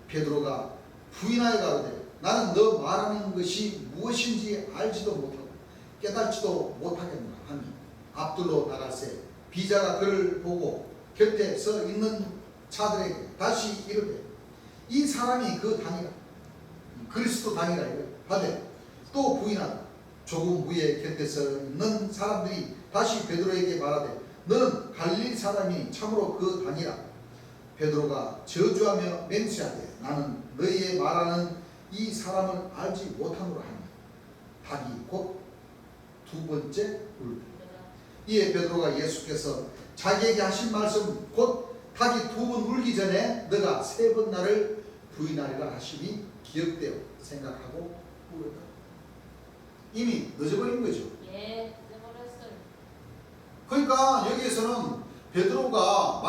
베드로가 부인하여 가로되 나는 너 말하는 것이 무엇인지 알지도 못하고 깨닫지도 못하겠노라 하니 앞들로 나갈새 비자가 그를 보고 곁에 서 있는 자들에게 다시 이르되 이 사람이 그 당이라 그리스도 당이라 하되 또 부인하다 조금 후에 곁에 서 있는 사람들이 다시 베드로에게 말하되 너는 갈릴리 사람이 참으로 그 당이라 베드로가 저주하며 맹세하되 나는 너희의 말하는 이 사람을 알지 못하노라 하니 닭이 곧 두 번째 울고 이에 베드로가 예수께서 자기에게 하신 말씀 곧 닭이 두 번 울기 전에 너가 세 번 나를 부인하리라 하심이 기억되어 생각하고 울었다. 이미 늦어버린 거죠. 예, 늦어버렸어요. 그러니까 여기에서는 베드로가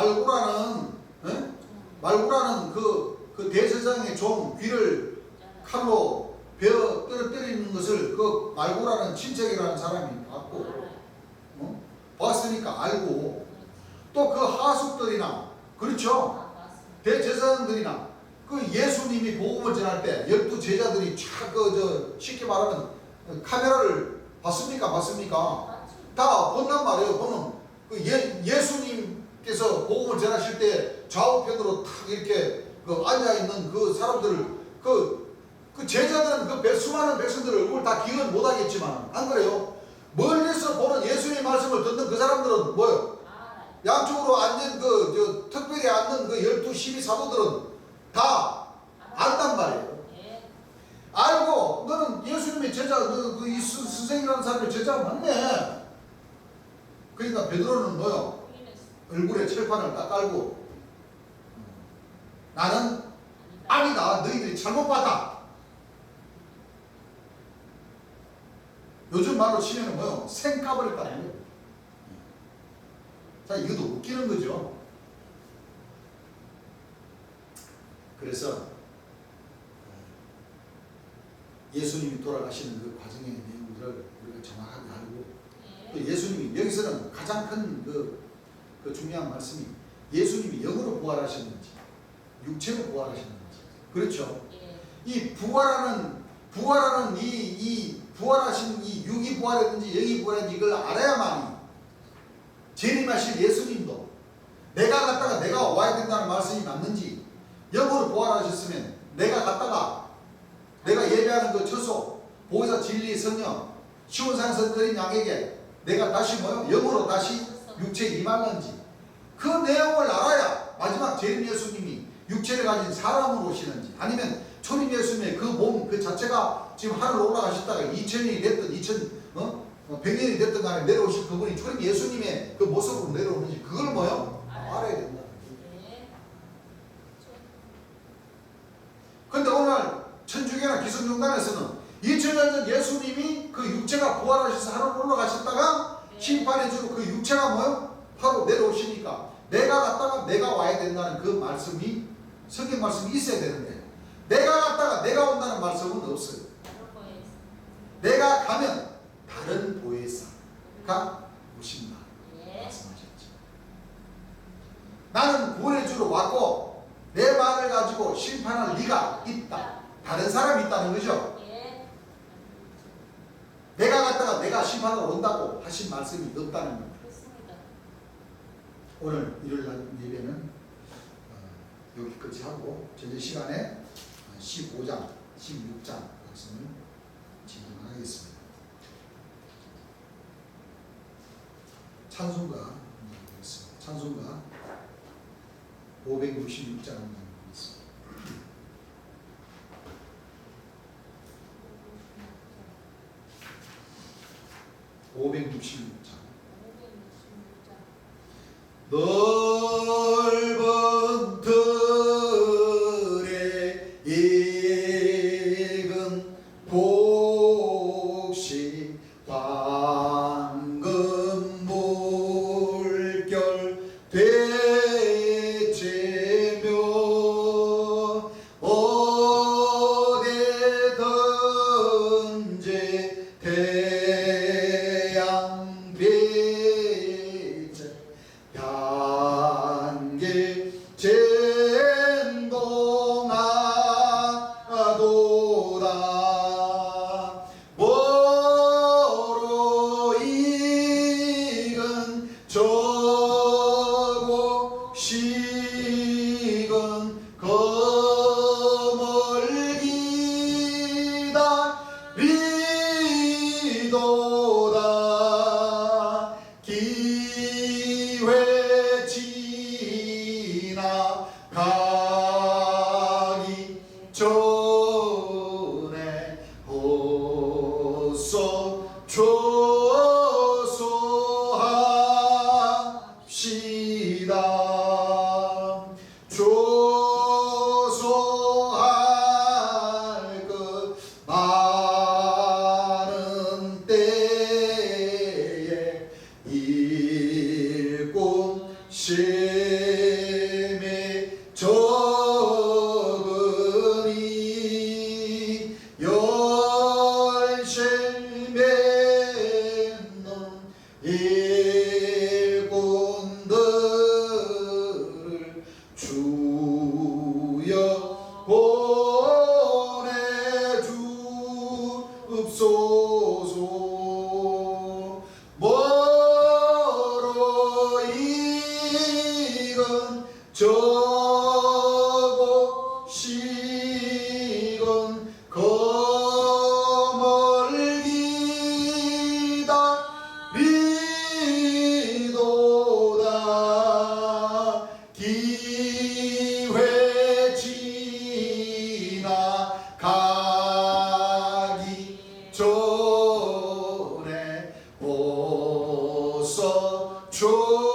말고라는 그 대제사장의 종 귀를 칼로 베어 떨어뜨리는 것을 그 말고라는 친척이라는 사람이 봤고 봤으니까 알고 또 그 하숙들이나 그렇죠 대제사장들이나 그 예수님이 복음을 전할 때 12 제자들이 쉽게 말하면 카메라를 봤습니까? 다 본단 말이에요. 보면 그 예수님께서 복음을 전하실 때 좌우편으로 탁 이렇게 앉아 있는 그 사람들을 그 제자들은 그 수많은 백성들 얼굴 다 기억은 못하겠지만 안 그래요? 멀리서 보는 예수님의 말씀을 듣는 그 사람들은 뭐요? 양쪽으로 앉은 특별히 앉는 그 12, 12 사도들은 다 안단 말이에요. 알고 너는 예수님의 제자, 이 스승이라는 사람의 제자가 맞네. 그러니까 베드로는 뭐요? 얼굴에 철판을 딱 깔고 나는 아니다. 너희들이 잘못 봤다. 요즘 말로 치면 뭐요? 생까버렸다는 거예요. 자, 이것도 웃기는 거죠. 그래서 예수님이 돌아가시는 그 과정의 내용들을 우리가 정확하게 알고 또 예수님이 여기서는 가장 큰 그 중요한 말씀이 예수님이 영으로 부활하셨는지 육체로 부활하셨는지 그렇죠. 이 부활하는 이 부활하신 이 육이 부활했는지 영이 부활했는지 이걸 알아야만이 재림하실 예수님도 내가 갔다가 내가 와야 된다는 말씀이 맞는지 영으로 부활하셨으면 내가 갔다가 내가 예배하는 그 처소 보혜사 진리 성령 시온산 어린 양에게 내가 다시 영으로 다시 육체에 임하는지 그 내용을 알아야 마지막 재림 예수님이 육체를 가진 사람으로 오시는지 아니면 초림 예수님의 그 몸 그 자체가 지금 하늘로 올라가셨다가 2000년이 됐든 100년이 됐든 간에 내려오실 그분이 초림 예수님의 그 모습으로 내려오는지 그걸 알아야 된다. 근데 오늘 천주교나 기성용단에서는 2000년 전 예수님이 그 육체가 부활하셔서 하늘로 올라가셨다가 심판해주고 그 육체가 바로 내려오시니까 내가 갔다가 내가 와야 된다는 그 말씀이 성경 말씀이 있어야 되는데 내가 갔다가 내가 온다는 말씀은 없어요. 내가 가면 다른 보혜사가 오신다 말씀하셨죠. 나는 구원의 주로 왔고 내 말을 가지고 심판할 리가 있다. 다른 사람이 있다는 거죠. 내가 갔다가 내가 심판하러 온다고 하신 말씀이 없다는 겁니다. 오늘 일요일날 예배는 여기까지 하고 저녁 시간에 15장, 16장 말씀을 진행하겠습니다. 찬송가 있습니다. 찬송가 566장 있습니다. 566장 넓은 들에 익은 곡식 황금 물결 되채며 거물기다리도다 기회 지나가기 전에 어서 조소합시다. 조소할 것 많은 때에 일곱 셈에 적으니 열 셈에는 일꾼들을 주여 보내주옵소서. 멀어 익은 저고 식은 거물기다리도다 기회 지나가기 전에 어서 조소합시다.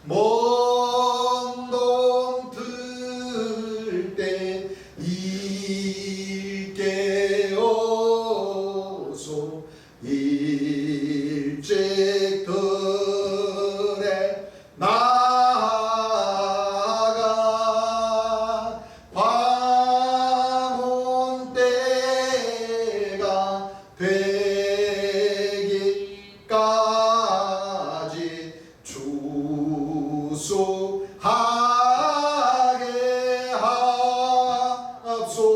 먼동 들 때 일깨어서 일찍 들에 나아가 황혼 때가 되기까지 주소하게 하옵소서.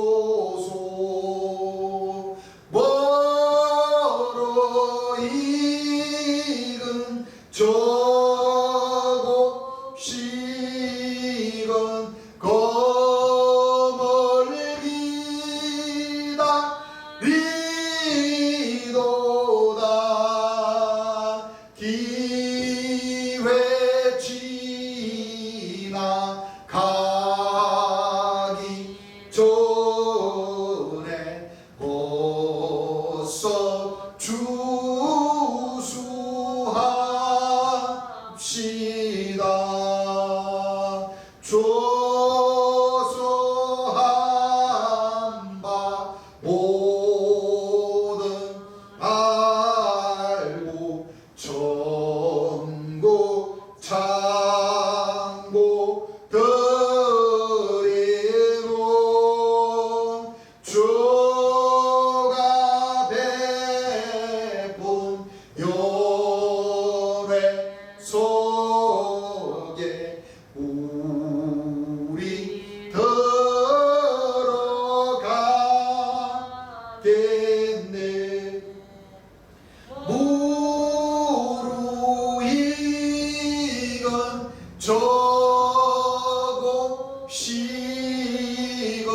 멀어 익은 저고 식은 거물기다리도다 기회 지나가기 전에 어서 주수합시다. 조소한 바 모든 알고 전고 창고 드리고 주가 베푼 연회 속에 우리 들어가겠네. 무르익은 저고 식은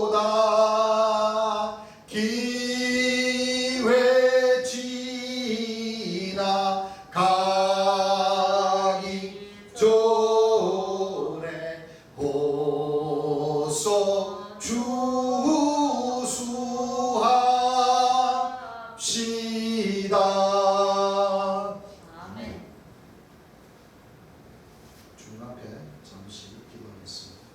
거물기다리도다 기회 지나가기 전에 어서 주수합시다. 아멘. 주님 앞에 잠시 기도하겠습니다.